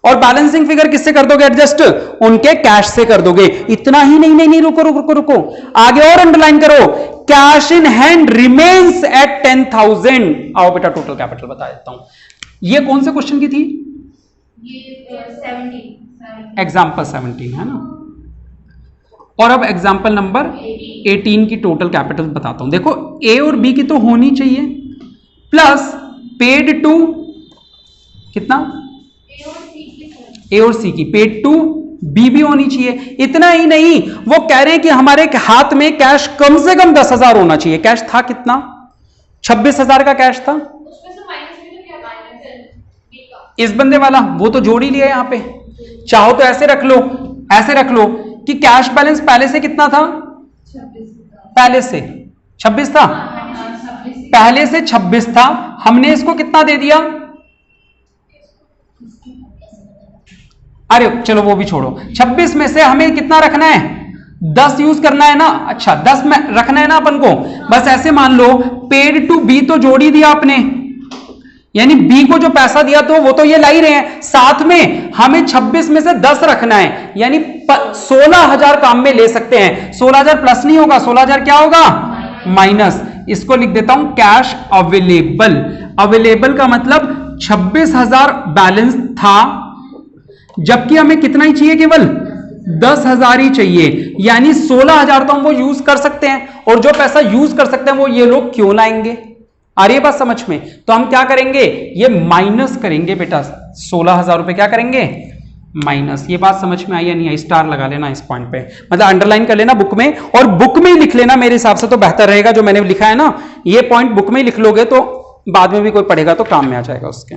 और बैलेंसिंग फिगर किससे कर दोगे एडजस्ट? उनके कैश से कर दोगे। इतना ही नहीं, नहीं, नहीं, रुको रुको रुको रुको, आगे और अंडरलाइन करो, cash in hand remains at 10,000। आओ बेटा टोटल कैपिटल बता देता हूं। ये कौन से क्वेश्चन की थी? ये 17 एग्जाम्पल 17 है ना। और अब एग्जाम्पल नंबर 18 की टोटल कैपिटल बताता हूं। देखो ए और बी की तो होनी चाहिए, प्लस पेड टू कितना? ए और सी की, पेड टू बी भी होनी चाहिए। इतना ही नहीं, वो कह रहे हैं कि हमारे हाथ में कैश कम से कम 10,000 होना चाहिए। कैश था कितना? 26,000 का कैश था। उसमें से माइनस भी तो किया, माइनस है बी का, इस बंदे वाला वो तो जोड़ ही लिया यहां पे। चाहो तो ऐसे रख लो, ऐसे रख लो कि कैश बैलेंस पहले से कितना था? 26 पहले से 26 था, पहले से 26 था, हमने इसको कितना दे दिया? अरे चलो वो भी छोड़ो, 26 में से हमें कितना रखना है? 10 यूज करना है ना। अच्छा 10 में रखना है ना अपन को। बस ऐसे मान लो पेड टू बी तो जोड़ ही दिया आपने, यानी बी को जो पैसा दिया तो वो तो ये ला ही रहे हैं, साथ में हमें 26 में से 10 रखना है, यानी 16,000 काम में ले सकते हैं। 16,000 प्लस नहीं होगा, 16,000 क्या होगा? माइनस। इसको लिख देता हूं कैश अवेलेबल। अवेलेबल का मतलब 26,000 बैलेंस था, जबकि हमें कितना ही चाहिए? केवल 10,000 ही चाहिए, यानी 16,000 तो हम वो यूज कर सकते हैं, और जो पैसा यूज कर सकते हैं वो ये लोग क्यों लाएंगे? आ रही है बात समझ में? तो हम क्या करेंगे? ये माइनस करेंगे बेटा, 16,000 रुपए क्या करेंगे? माइनस। ये बात समझ में आई या नहीं आई? स्टार लगा लेना इस पॉइंट पे, मतलब अंडरलाइन कर लेना बुक में, और बुक में ही लिख लेना, मेरे हिसाब से तो बेहतर रहेगा। जो मैंने लिखा है ना, ये पॉइंट बुक में ही लिख लोगे तो बाद में भी कोई पढ़ेगा तो काम में आ जाएगा उसके।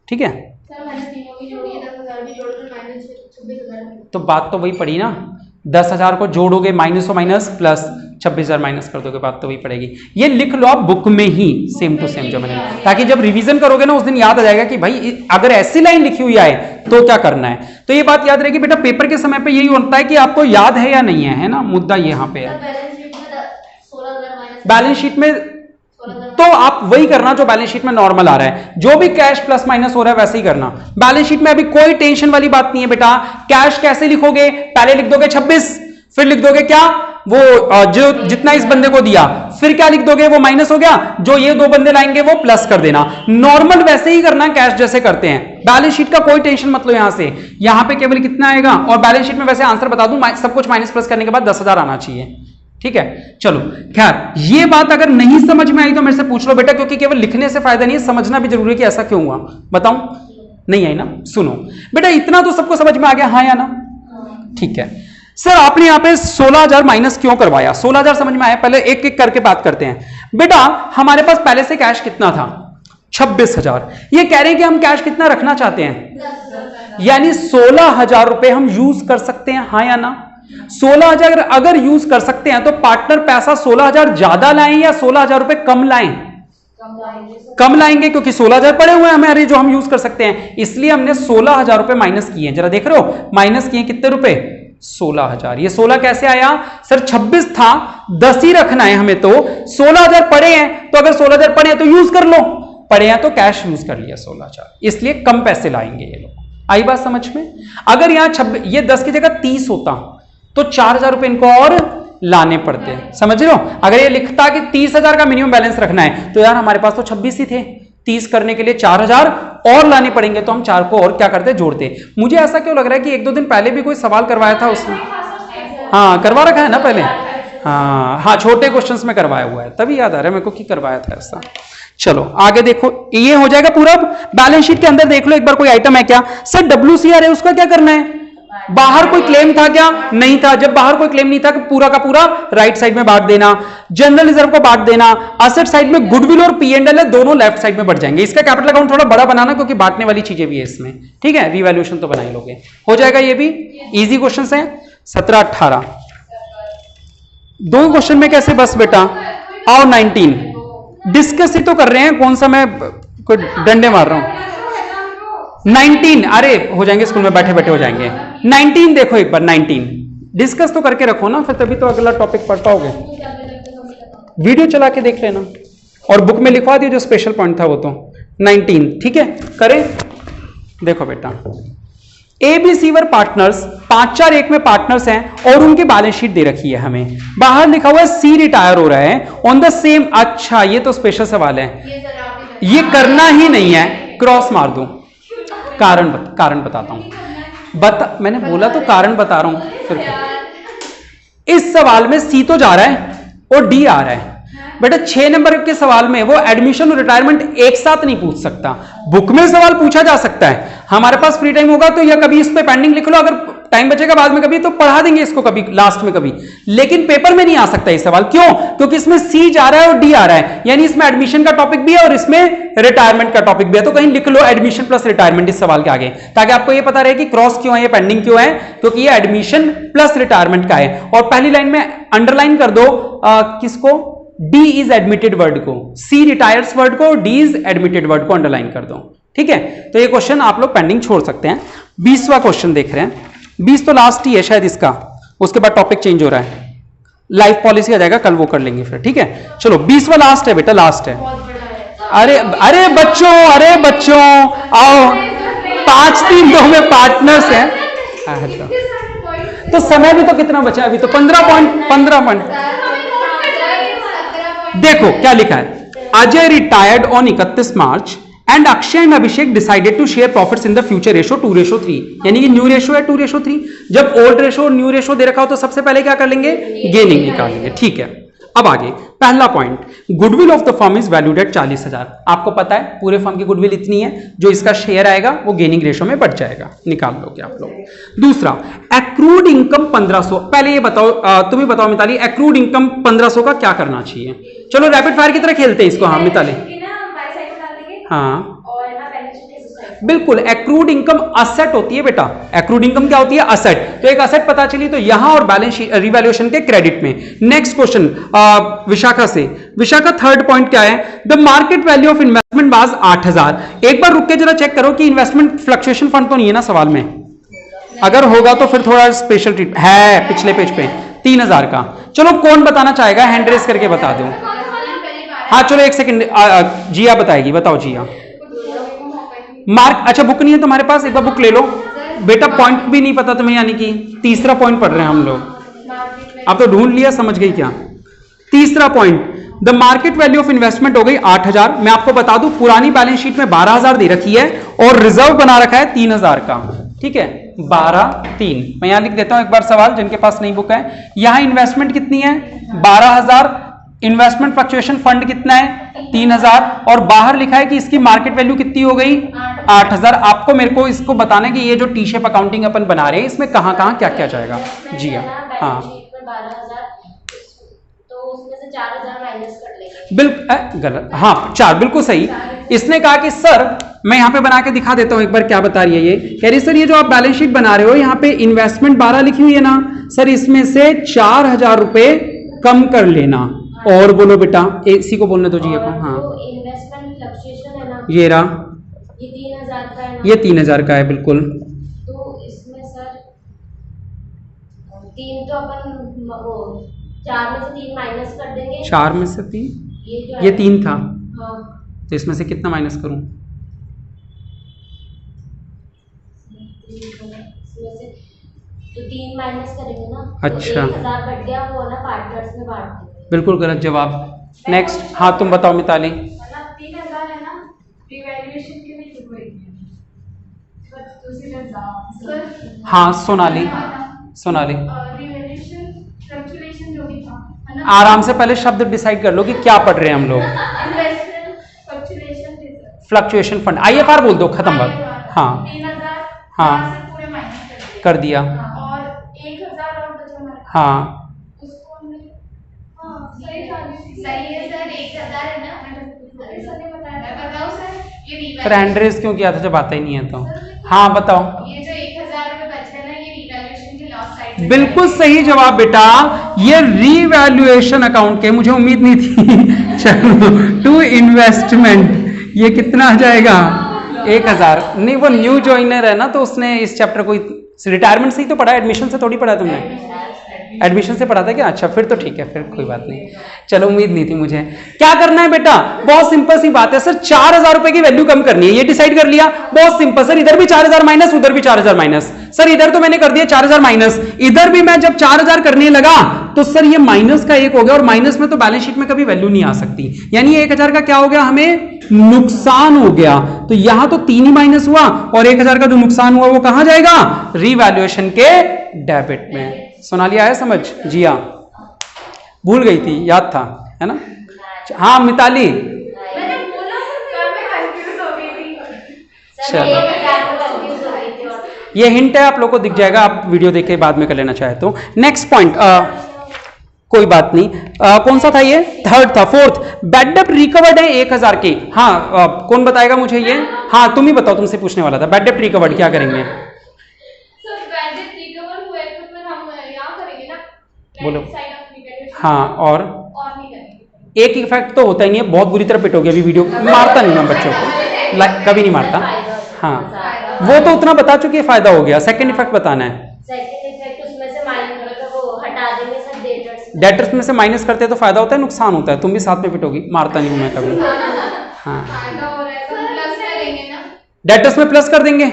ठीक है, सर मैंने तीनों की जोड़ी है, 10,000 भी जोड़ कर माइनस 26,000। तो बात तो वही पड़ी ना, 10,000 को जोड़ोगे माइनस और माइनस प्लस 26,000 माइनस कर दोगे, बात तो वही पड़ेगी। ये लिख लो आप बुक में ही सेम टू सेम जो मैंने, ताकि जब रिवीजन करोगे ना उस दिन याद आ जाएगा कि भाई अगर ऐसी लाइन लिखी हुई आए तो क्या करना है। तो ये बात याद रहेगी बेटा, पेपर के समय पे यही होता है कि आपको याद है या नहीं है ना, मुद्दा यहाँ पे है। बैलेंस शीट में 16,000 माइनस, बैलेंस शीट में तो आप वही करना जो बैलेंस शीट में नॉर्मल आ रहा है, जो भी कैश प्लस माइनस हो रहा है वैसे ही करना। बैलेंस शीट में अभी कोई टेंशन वाली बात नहीं है बेटा। कैश कैसे लिखोगे? पहले लिख दोगे 26, फिर लिख दोगे क्या? वो जो जितना इस बंदे को दिया, फिर क्या लिख दोगे? वो माइनस हो गया, जो ये दो बंदे लाएंगे वो प्लस कर देना। नॉर्मल वैसे ही करना, कैश जैसे करते हैं। बैलेंस शीट का कोई टेंशन मत लो यहां से, यहां पे केवल कितना आएगा। और बैलेंस शीट में वैसे आंसर बता दूं, सब कुछ माइनस प्लस करने के बाद 10,000 आना चाहिए। ठीक है, चलो खैर, ये बात अगर नहीं समझ में आई तो मेरे से पूछ लो बेटा, क्योंकि केवल लिखने से फायदा नहीं है, समझना भी जरूरी है कि ऐसा क्यों हुआ। बताऊं? नहीं आई ना? सुनो बेटा, इतना तो सबको समझ में आ गया, हाँ या ना? ठीक है सर, आपने यहां पे 16,000 माइनस क्यों करवाया? 16,000 समझ में आया? पहले एक एक करके बात करते हैं। बेटा हमारे पास पहले से कैश कितना था? 26,000। ये कह रहे हैं कि हम कैश कितना रखना चाहते हैं, यानी 16,000 रुपए हम यूज कर सकते हैं, हाँ या ना? 16,000 अगर यूज कर सकते हैं तो पार्टनर पैसा 16,000 ज्यादा लाएं या 16,000 रुपए कम लाएं? कम लाएंगे, क्योंकि 16,000 पड़े हुए हैं हमारे जो हम यूज कर सकते हैं, इसलिए हमने 16,000 रुपए माइनस किए। जरा देख रहे हो, माइनस किए कितने रुपए? 16,000। ये 16 कैसे आया? सर 26 था, 10 ही रखना है हमें, तो 16,000 पड़े हैं, तो अगर 16,000 पड़े हैं तो यूज कर लो, पड़े हैं तो कैश यूज कर लिया 16,000, इसलिए कम पैसे लाएंगे ये लोग। आई बात समझ में? अगर यहां ये 10 की जगह 30 होता तो 4,000 रुपए इनको और लाने पड़ते हैं। समझ रहे हो? अगर ये लिखता कि 30,000 का मिनिमम बैलेंस रखना है तो यार हमारे पास तो 26 ही थे, 30 करने के लिए 4,000 और लाने पड़ेंगे, तो हम 4 को और क्या करते, जोड़ते। मुझे ऐसा क्यों लग रहा है कि 1-2 दिन पहले भी कोई सवाल करवाया था उसमें। हाँ करवा रखा है ना पहले, हाँ छोटे क्वेश्चंस में करवाया हुआ है, तभी याद आ रहा है मेरे को कि करवाया था ऐसा। चलो आगे देखो, ये हो जाएगा पूरा। बैलेंस शीट के अंदर देख लो एक बार कोई आइटम है क्या। सर WCR है, उसका क्या करना है। बाहर कोई क्लेम था क्या, नहीं था। जब बाहर कोई क्लेम नहीं था कि पूरा का पूरा राइट साइड में बांट देना, जनरल रिजर्व को बांट देना, असेट साइड में गुडविल और P&L है, दोनों लेफ्ट साइड में बढ़ जाएंगे। इसका कैपिटल अकाउंट थोड़ा बड़ा बनाना क्योंकि बांटने वाली चीजें भी है इसमें, ठीक है। रिवैल्यूएशन तो बना ही लोगे, हो जाएगा। ये भी इजी क्वेश्चन है। 17-18 दो क्वेश्चन में कैसे बस बेटा। आओ 19 डिस्कस ही तो कर रहे हैं, कौन सा मैं कोई डंडे मार रहा हूं। 19 अरे हो जाएंगे, स्कूल में बैठे बैठे हो जाएंगे। 19 देखो एक बार, 19 डिस्कस तो करके रखो ना, फिर तभी तो अगला टॉपिक पढ़ पाओगे। वीडियो चला के देख लेना और बुक में लिखवा दियो जो स्पेशल पॉइंट था वो तो। 19 ठीक है, करें। देखो बेटा, ABC वर पार्टनर्स 5-4-1 में पार्टनर्स हैं और उनकी बैलेंस शीट दे रखी है हमें। बाहर लिखा हुआ है C रिटायर हो रहा है ऑन द सेम। अच्छा ये तो स्पेशल सवाल है, ये करना ही नहीं है, क्रॉस मार दो। कारण बताता हूं। मैंने बोला तो कारण बता रहा हूं सिर्फ। इस सवाल में C तो जा रहा है और D आ रहा है बेटा। 6 नंबर के सवाल में वो एडमिशन और रिटायरमेंट एक साथ नहीं पूछ सकता। बुक में सवाल पूछा जा सकता है, हमारे पास फ्री टाइम होगा तो या कभी इस पे पेंडिंग लिख लो, अगर टाइम बचेगा बाद में कभी तो पढ़ा देंगे इसको कभी लास्ट में कभी, लेकिन पेपर में नहीं आ सकता ये सवाल। क्यों? क्योंकि इसमें C जा रहा है और D आ रहा है, यानी इसमें एडमिशन का टॉपिक भी है और इसमें रिटायरमेंट का टॉपिक भी है। तो कहीं लिख लो एडमिशन प्लस रिटायरमेंट इस सवाल के आगे, ताकि आपको ये पता रहे कि क्रॉस क्यों है, ये पेंडिंग क्यों है, क्योंकि ये एडमिशन प्लस रिटायरमेंट का है। और पहली लाइन में अंडरलाइन कर दो किसको, D इज एडमिटेड वर्ड को, C रिटायर्स वर्ड को, D इज एडमिटेड वर्ड को अंडरलाइन कर दो, ठीक है। तो ये क्वेश्चन आप लोग पेंडिंग छोड़ सकते हैं। 20वां क्वेश्चन देख रहे हैं, 20 तो लास्ट ही है शायद इसका, उसके बाद टॉपिक चेंज हो रहा है, लाइफ पॉलिसी आ जाएगा, कल वो कर लेंगे फिर, ठीक है। चलो 20वां लास्ट है बेटा, लास्ट है। अरे बच्चों आओ, 5-3-2 में पार्टनर्स हैं। तो समय भी तो कितना बचा है अभी, तो 15 पॉइंट। देखो क्या लिखा है, Ajay retired on 31 March and Akshay and Abhishek decided to share profits in the future ratio 2:3, यानी कि न्यू रेशो है 2:3। जब ओल्ड रेशो और न्यू रेशो दे रखा हो तो सबसे पहले क्या कर लेंगे, गेनिंग निकालेंगे, ठीक है। अब आगे पहला point, goodwill of the firm is valued at 40,000। आपको पता है पूरे फर्म की गुडविल इतनी है, जो इसका शेयर आएगा वो गेनिंग रेशो में बढ़ जाएगा, निकाल लोगे आप लोग। दूसरा, एक्रूड इनकम 1500। पहले ये बताओ, तुम ही बताओ मिताली, एक्रूड इनकम 1500 का क्या करना चाहिए। चलो रैपिड फायर की तरह खेलते हैं इसको। हाँ मिताली, हाँ बिल्कुल। एक्रूड इनकम असेट होती है बेटा, एक्रूड इनकम क्या होती है, असेट। तो एक असेट पता चली तो यहां और बैलेंस शीट रिवैल्यूएशन के क्रेडिट में। नेक्स्ट क्वेश्चन विशाखा से। विशाखा थर्ड पॉइंट क्या है, the market value of investment was 8,000। एक बार रुक के जरा चेक करो कि इन्वेस्टमेंट फ्लक्चुएशन फंड तो नहीं है ना सवाल में, अगर होगा तो फिर थोड़ा स्पेशल ट्रीट है। पिछले पेज पे 3,000 का। चलो कौन बताना चाहेगा, हैंड रेस करके बता दो। हाँ चलो एक सेकंड, जिया बताएगी, बताओ जिया। मार्क, अच्छा बुक नहीं है तुम्हारे पास, एक बार बुक ले लो बेटा। पॉइंट भी नहीं पता तुम्हें, यानी कि तीसरा पॉइंट पढ़ रहे हैं हम लोग। आप तो ढूंढ लिया, समझ गई क्या। तीसरा point, the market value of investment हो गई 8,000। मैं आपको बता दूं पुरानी बैलेंस शीट में 12,000 दे रखी है और रिजर्व बना रखा है 3,000 का, ठीक है। 12-3 मैं यहां लिख देता हूं एक बार सवाल, जिनके पास नहीं बुक है। यहां इन्वेस्टमेंट कितनी है, 12,000। इन्वेस्टमेंट फ्लक्चुएशन फंड कितना है, 3,000। और बाहर लिखा है कि इसकी मार्केट वैल्यू कितनी हो गई, 8,000। आपको मेरे को इसको बताना है कि ये जो टी शेप अकाउंटिंग अपन बना रहे हैं इसमें कहां कहां क्या क्या जाएगा। जी हाँ, बिल्कुल गलत, हाँ 4 बिल्कुल सही। इसने कहा कि सर, मैं यहां पे बना के दिखा देता हूं एक बार क्या बता रही है ये। कह रही सर ये जो आप बैलेंस शीट बना रहे हो यहाँ पे इन्वेस्टमेंट 12 लिखी हुई है ना सर, इसमें से 4,000 रुपए कम कर लेना। और बोलो बेटा, इसी को बोलने दो जी को। हाँ इन्वेस्टमेंट फ्लक्चुएशन है ना, ये रहा, ये 3,000 का है ना, ये 3,000 का है बिल्कुल। तो इसमें सर 3 तो अपन वो 4 में से 3 माइनस कर देंगे। 4 में से 3, ये 3 था, हाँ। तो इसमें से कितना माइनस करूं, इसमें से तो 3 माइनस करेंगे ना। अच्छा। तो 1000 बढ़ गया, वो ना पार्टनर्स में बांट देंगे। बिल्कुल गलत जवाब। नेक्स्ट, हाँ तुम बताओ मिताली। मतलब 3000 है ना, रिवैल्यूएशन के लिए क्यों हुई? हाँ सोनाली, सोनाली रिवैल्यूएशन फ्लक्चुएशन जो भी था, है ना? आराम से पहले शब्द डिसाइड कर लो कि क्या पढ़ रहे हैं हम लोग। फ्लक्चुएशन फ्लक्चुएशन फंड, IFR बोल दो, खत्म बात। हाँ 3000 हाँ से पूरे माइनस कर दिया। और 1000 और बचा हमारे पास। हाँ उसको हमने सही है सर, 1000 है ना। सर ने बताया। मैं बताऊं सर, ये रिवैल्यूएशन फिर एंड्रेस क्यों किया था जब आता ही नहीं है तो। हाँ बताओ। ये जो 1000 रुपए बचे हैं ना, ये रिवैल्यूएशन के लॉस साइड। बिल्कुल सही जवाब बेटा, ये रीवैल्यूएशन अकाउंट के, मुझे उम्मीद नहीं थी। चलो, टू इन्वेस्टमेंट, ये कितना आ जाएगा? 1000। नहीं वो न्यू ज्वाइनर है ना, तो उसने इस चैप्टर को रिटायरमेंट से ही तो पढ़ा, एडमिशन से थोड़ी पढ़ा तुमने। एडमिशन से पढ़ा था क्या? अच्छा फिर तो ठीक है, फिर कोई बात नहीं। चलो उम्मीद नहीं थी मुझे। क्या करना है बेटा? बहुत सिंपल सी बात है सर, 4000 रुपए की वैल्यू कम करनी है, ये डिसाइड कर लिया। बहुत सिंपल सर, इधर भी 4000 माइनस, उधर भी 4000 माइनस। सर इधर तो मैंने कर दिया 4000 माइनस, इधर भी मैं जब 4000 करने लगा तो सर ये माइनस का 1 हो गया, और माइनस में तो बैलेंस शीट में कभी वैल्यू नहीं आ सकती, यानी 1000 का क्या हो गया? हमें नुकसान हो गया। तो यहां तो 3 ही माइनस हुआ, और 1000 का जो नुकसान हुआ वो कहां जाएगा? रीवैल्यूएशन के डेबिट में। सोनाली आया समझ? जिया भूल गई थी, याद था, है ना? हाँ मिताली। मैंने बोला सर, मैं कंफ्यूज हो गई थी। सर मैं 1000 को कंफ्यूज हो गई थी। और ये हिंट है, आप लोग को दिख जाएगा, आप वीडियो देख के बाद में कर लेना चाहे तो। नेक्स्ट पॉइंट, कोई बात नहीं। कौन सा था ये? थर्ड था। फोर्थ, बैड डेब्ट रिकवर्ड है 1000 के। हाँ कौन बताएगा मुझे ये? हाँ तुम ही बताओ, तुमसे पूछने वाला था। बैड डेब्ट रिकवर्ड क्या करेंगे? सर बैलेंस रिकवर हुए तो फिर हम यहाँ करेंगे ना, बोलो। Side of revaluation. हाँ और नहीं करेंगे। एक इफेक्ट तो होता ही नहीं है, बहुत बुरी तरह पिटोगे अभी वीडियो। मारता नहीं मैं बच्चों को, कभी नहीं मारता। हाँ वो तो उतना बता चुके, फायदा हो गया। सेकंड इफेक्ट बताना है। सेकंड इफेक्ट उसमें से माइनस मतलब वो हटा देंगे सर, डेटर्स में से माइनस करते हैं तो फायदा होता है, नुकसान होता है? तुम भी साथ में पिटोगी, मारता नहीं हूं मैं कभी। हाँ फायदा हो रहा है तो प्लस करेंगे ना। डेटर्स में प्लस कर देंगे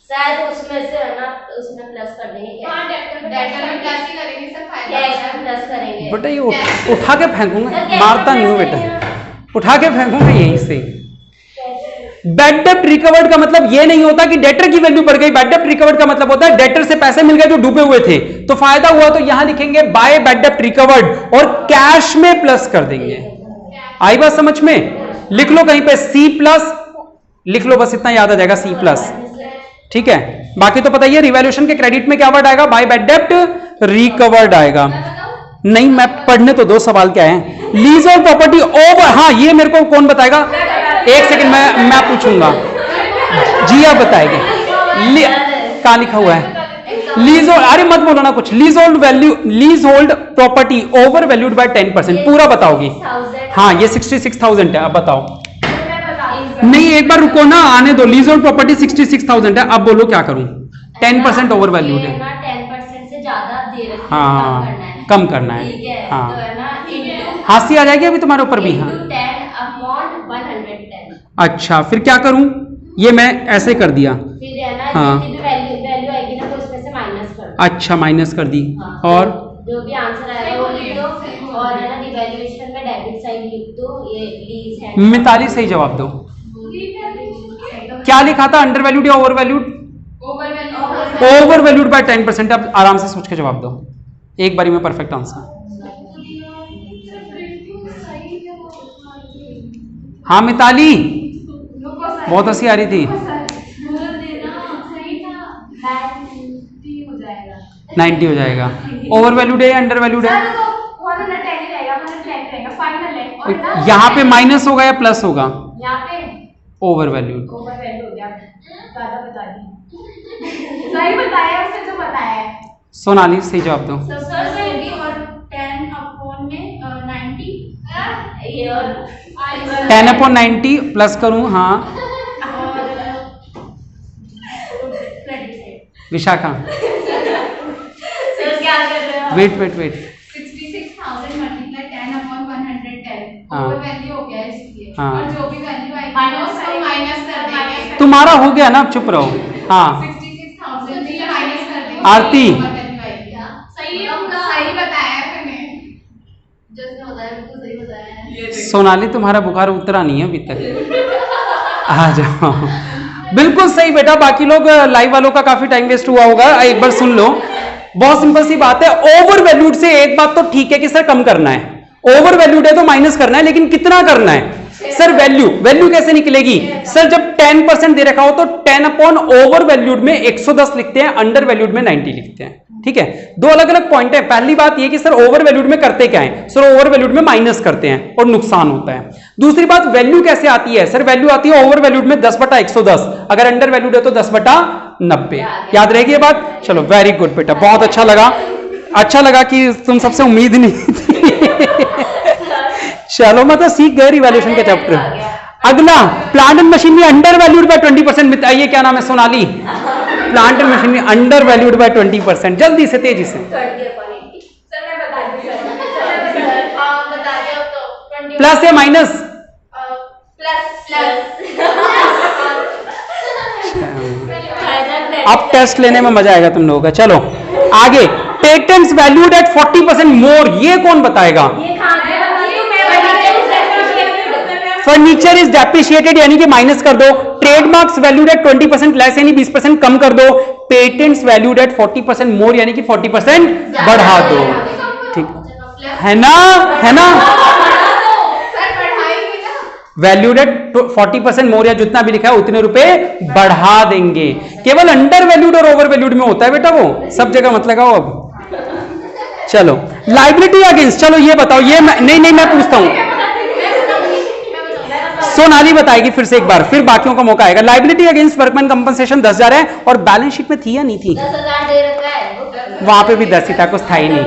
शायद, उसमें से है ना, उसमें प्लस कर देंगे। हाँ डेटर में प्लस ही करेंगे सर, फायदा कैश होगा। में प्लस करेंगे। बेटा ये उठा के फेंकूंगा, सर, कैश मारता में नहीं हूँ प्लस बेटा, करेंगे। उठा के फेंकूंगा यहीं से। कैश बैड डेब्ट रिकवर्ड का मतलब ये नहीं होता कि डेटर की वैल्यू बढ़ गई। बैड डेब्ट रिकवर्ड का मतलब होता है डेटर से पैसे मिल गए जो डूबे हुए थे, तो फायदा हुआ। तो यहां लिखेंगे बाय बैड डेब्ट रिकवर्ड और कैश में प्लस कर देंगे। आई बात समझ में? लिख लो कहीं पे C प्लस, लिख लो, बस इतना याद आ जाएगा C प्लस। ठीक है, बाकी तो पता ही है। रिवैल्यूएशन के क्रेडिट में क्या वर्ड आएगा? बाय बैड डेब्ट रिकवर्ड आएगा। नहीं मैं पढ़ने तो दो, सवाल क्या है? लीज और प्रॉपर्टी ओवर, हाँ ये मेरे को कौन बताएगा? एक सेकंड मैं पूछूंगा, जी आप बताएंगे। कहां लिखा हुआ है? लीज होल्ड, अरे मत बोलो ना कुछ। Lease hold value, lease hold property over valued bye 10%, पूरा बताओगी? हाँ ये 66,000 है। अब बताओ। नहीं एक बार रुको ना, आने दो। लीज होल्ड प्रॉपर्टी 66,000 है, अब बोलो क्या करूं? 10% ओवर वैल्यूड है। 10% से ज्यादा दे रखी है, हाँ कम करना है। ठीक है, हाँ तो है ना, into हंसी आ जाएगी अभी तुम्हारे ऊपर भी। हाँ 10 upon 110। अच्छा फिर क्या करूं? ये मैं ऐसे कर दिया। फिर है ना, हाँ। जितनी भी वैल्यू आएगी ना, तो उसमें से माइनस कर दो। अच्छा माइनस कर दी। हाँ, और जो भी आंसर आएगा वो लिख दो, और है ना रिवैल्यूएशन में डेबिट साइड लिख दो। ये लीज है। मिताली सही जवाब दो। क्या लिखा था? अंडर वैल्यूड या over valued? Over valued bye 10%। अब आराम से सोच के जवाब दो, एक बारी में परफेक्ट आंसर। हाँ मिताली, बहुत हंसी आ रही थी। 90 हो जाएगा। ओवर वैल्यूड है या अंडर वैल्यूड है? यहाँ पे माइनस होगा या प्लस होगा? यहाँ पे ओवर वैल्यूड। ओवर वैल्यू हो गया, ज्यादा बता दी। सही बताया उसने जो बताया है। सोनाली सही जवाब दो। सर होगी, और 10 अपॉन में 90 ये और 10/90 प्लस करूं? हाँ और क्रेडिट साइड। विशाखा सर क्या कर रहे हो? वेट 66,000 मल्टीप्लाई 10 अपॉन 110 हाँ। ओवर वैल्यू हो गया इसलिए। हाँ। और जो भी वैल्यू आएगी उसको माइनस कर देंगे। तुम्हारा हो गया ना, अब चुप रहो। हाँ 66,000 माइनस कर देंगे। आरती क्या सही है पूरा, सही बताया है मैंने। जिसने बताया बिल्कुल सही बताया है। सोनाली तुम्हारा बुखार उतरा नहीं है अभी तक, आ जाओ। बिल्कुल सही बेटा, बाकी लोग लाइव वालों का काफी टाइम वेस्ट हुआ होगा, एक बार सुन लो। बहुत सिंपल सी बात है, ओवर वैल्यूड से एक बात तो ठीक है कि सर कम करना है, ओवर वैल्यूड है तो माइनस करना है, लेकिन कितना करना है सर? वैल्यू कैसे निकलेगी सर? जब 10% दे रखा हो तो 10 अपॉन ओवर वैल्यूड में 110 लिखते हैं, अंडर वैल्यूड में 90 लिखते हैं। ठीक है, दो अलग अलग पॉइंट है। पहली बात यह कि सर ओवर वैल्यूड में करते क्या है सर? ओवर वैल्यूड में माइनस करते हैं और नुकसान होता है। दूसरी बात, वैल्यू कैसे आती है सर? वैल्यू आती है ओवर वैल्यूड में 10/110, अगर अंडर वैल्यूड है तो 10/90। याद रहेगी ये बात? चलो वेरी गुड बेटा, बहुत अच्छा लगा, अच्छा लगा कि तुम सबसे उम्मीद नहीं थी। चलो मतलब सीख गए रिवैल्यूएशन के चैप्टर। अगला, plant and machinery under valued bye 20%। बताइए क्या नाम है Sonali? Plant and machinery under valued bye 20%। जल्दी से, तेजी से। सर मैं बता दूं सर, हाँ बता दिया तो 20 प्लस या माइनस? प्लस अब टेस्ट लेने में मजा आएगा तुम लोगों का। चलो आगे, पेटेंट्स वैल्यूड एट 40% मोर, ये कौन बताएगा? फर्नीचर इज डेप्रिशिएटेड यानी कि माइनस कर दो। ट्रेडमार्क्स वैल्यूड एट 20% लेस यानी 20% कम कर दो। पेटेंट्स वैल्यूड एट 40% मोर यानी कि 40% बढ़ा दो। ठीक है ना? है ना? वैल्यूड एट 40% मोर या जितना भी लिखा है उतने रुपए बढ़ा देंगे। केवल अंडर वैल्यूड और ओवर वैल्यूड में होता है बेटा, वो सब जगह मत लगाओ अब। चलो लाइबिलिटी अगेंस्ट, चलो ये बताओ, ये नहीं मैं पूछता हूं, सोनाली बताएगी फिर से एक बार, फिर बाकियों का मौका आएगा। लाइबिलिटी अगेंस्ट वर्कमैन कंपनसेशन 10,000 है और बैलेंस शीट में थी या नहीं थी? 10,000 दे रखा है, वहां पे भी 10 ही था, कुछ था ही नहीं।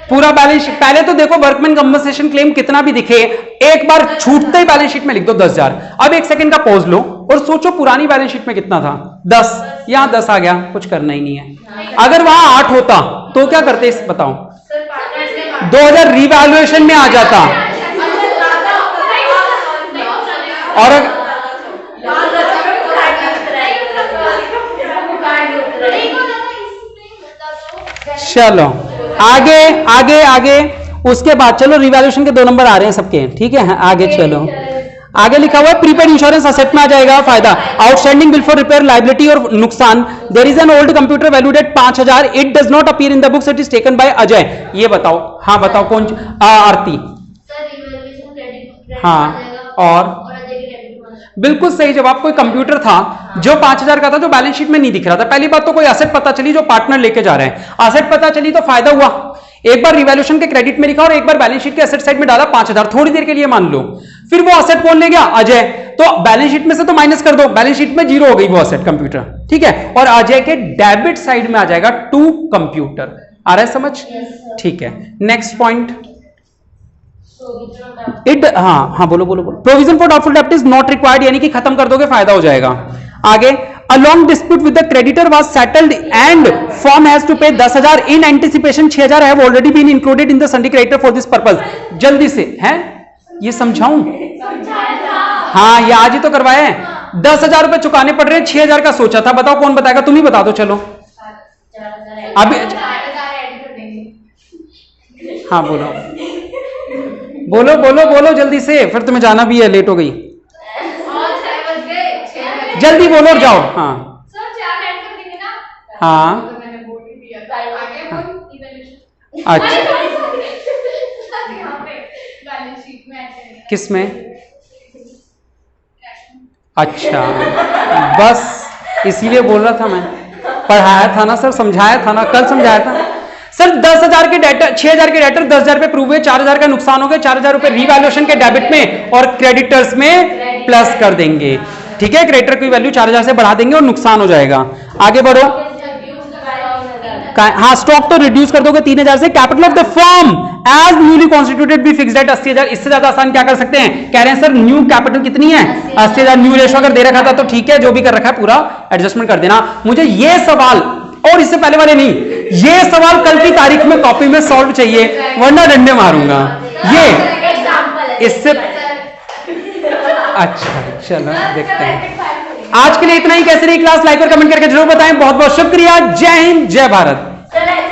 पूरा बैलेंस शीट पहले तो देखो, वर्कमैन कंपनसेशन क्लेम कितना भी दिखे, एक बार छूटते ही बैलेंस शीट में लिख दो 10,000। अब एक सेकंड का पॉज लो और सोचो पुरानी बैलेंस शीट में कितना था? 10, यहां 10 आ गया, कुछ करना ही नहीं है। अगर वहां 8 होता तो क्या करते बताओ? 2000 रिवैल्यूएशन में आ जाता। और चलो आगे आगे आगे, उसके बाद चलो रिवैल्यूएशन के 2 नंबर आ रहे हैं सबके, ठीक है? आगे चलो, आगे लिखा हुआ है प्रीपेड इंश्योरेंस असेट में आ जाएगा फायदा। Outstanding bill for repair, liability और नुकसान। There is an old computer valued at 5,000, it does not appear in the books, it is taken by Ajay. ये बताओ, हाँ बताओ कौन? आरती। सर रिवैल्यूएशन क्रेडिट हाँ, और बिल्कुल सही जवाब। कोई कंप्यूटर था जो 5,000 का था, जो बैलेंस शीट में नहीं दिख रहा था। पहली बात तो कोई एसेट पता चली जो पार्टनर लेके जा रहे हैं, एसेट पता चली तो फायदा हुआ। एक बार रिवैल्यूएशन के क्रेडिट में लिखा और एक बार बैलेंस शीट के एसेट साइड में डाला 5,000, थोड़ी देर के लिए मान लो। फिर वो एसेट कौन ले गया? अजय। तो बैलेंस शीट में से तो माइनस कर दो, बैलेंस शीट में 0 हो गई वो एसेट कंप्यूटर, ठीक है? और अजय के डेबिट साइड में आ जाएगा 2 कंप्यूटर। आ रहा है समझ? ठीक है, नेक्स्ट पॉइंट। इट हाँ बोलो। प्रोविजन फॉर डाउटफुल डेब्ट इज नॉट रिक्वायर्ड यानी कि खत्म कर दोगे फायदा हो जाएगा। आगे, a long dispute with the creditor was settled and firm has to pay 10,000 in anticipation 6,000 have already been included in the sundry creditor for this purpose. जल्दी से हैं, ये समझाऊं? हाँ, ये आज ही तो करवाया है। 10,000 रुपए चुकाने पड़ रहे हैं, 6,000 का सोचा था। बताओ कौन बताएगा? तुम ही बता दो। चलो अभी, हाँ बोलो जल्दी से, फिर तुम्हें जाना भी है, लेट हो गई। जल्दी बोलो और जाओ। हाँ हाँ, अच्छा किसमें? अच्छा, बस इसीलिए बोल रहा था मैं, पढ़ाया था ना सर, समझाया था ना, कल समझाया था सर। 10,000 के डेटर, 6,000 के डेटर 10,000 पे प्रूव हुए, 4,000 का नुकसान हो गया, 4,000 रुपए रिवैल्यूएशन के डेबिट में और क्रेडिटर्स में प्लस कर देंगे, ठीक है? क्रेडिटर की वैल्यू 4,000 से बढ़ा देंगे और नुकसान हो जाएगा। आगे बढ़ो। हाँ, स्टॉक तो रिड्यूस कर दोगे 3,000 से। Capital of the firm as newly constituted भी फिक्स्ड एट 80,000। इससे ज्यादा आसान क्या कर सकते हैं? कह रहे हैं सर न्यू कैपिटल कितनी है? 80,000। न्यू रेशो अगर दे रखा था तो ठीक है, जो भी कर रखा है पूरा एडजस्टमेंट कर देना। मुझे ये सवाल और इससे पहले वाले नहीं, ये सवाल कल की तारीख में कॉपी में सॉल्व चाहिए, वरना डंडे मारूंगा। ये इससे अच्छा, चलो देखते हैं। आज के लिए इतना ही। कैसे रही क्लास, लाइक और कमेंट करके जरूर बताएं। बहुत बहुत शुक्रिया। जय हिंद, जय भारत। चलो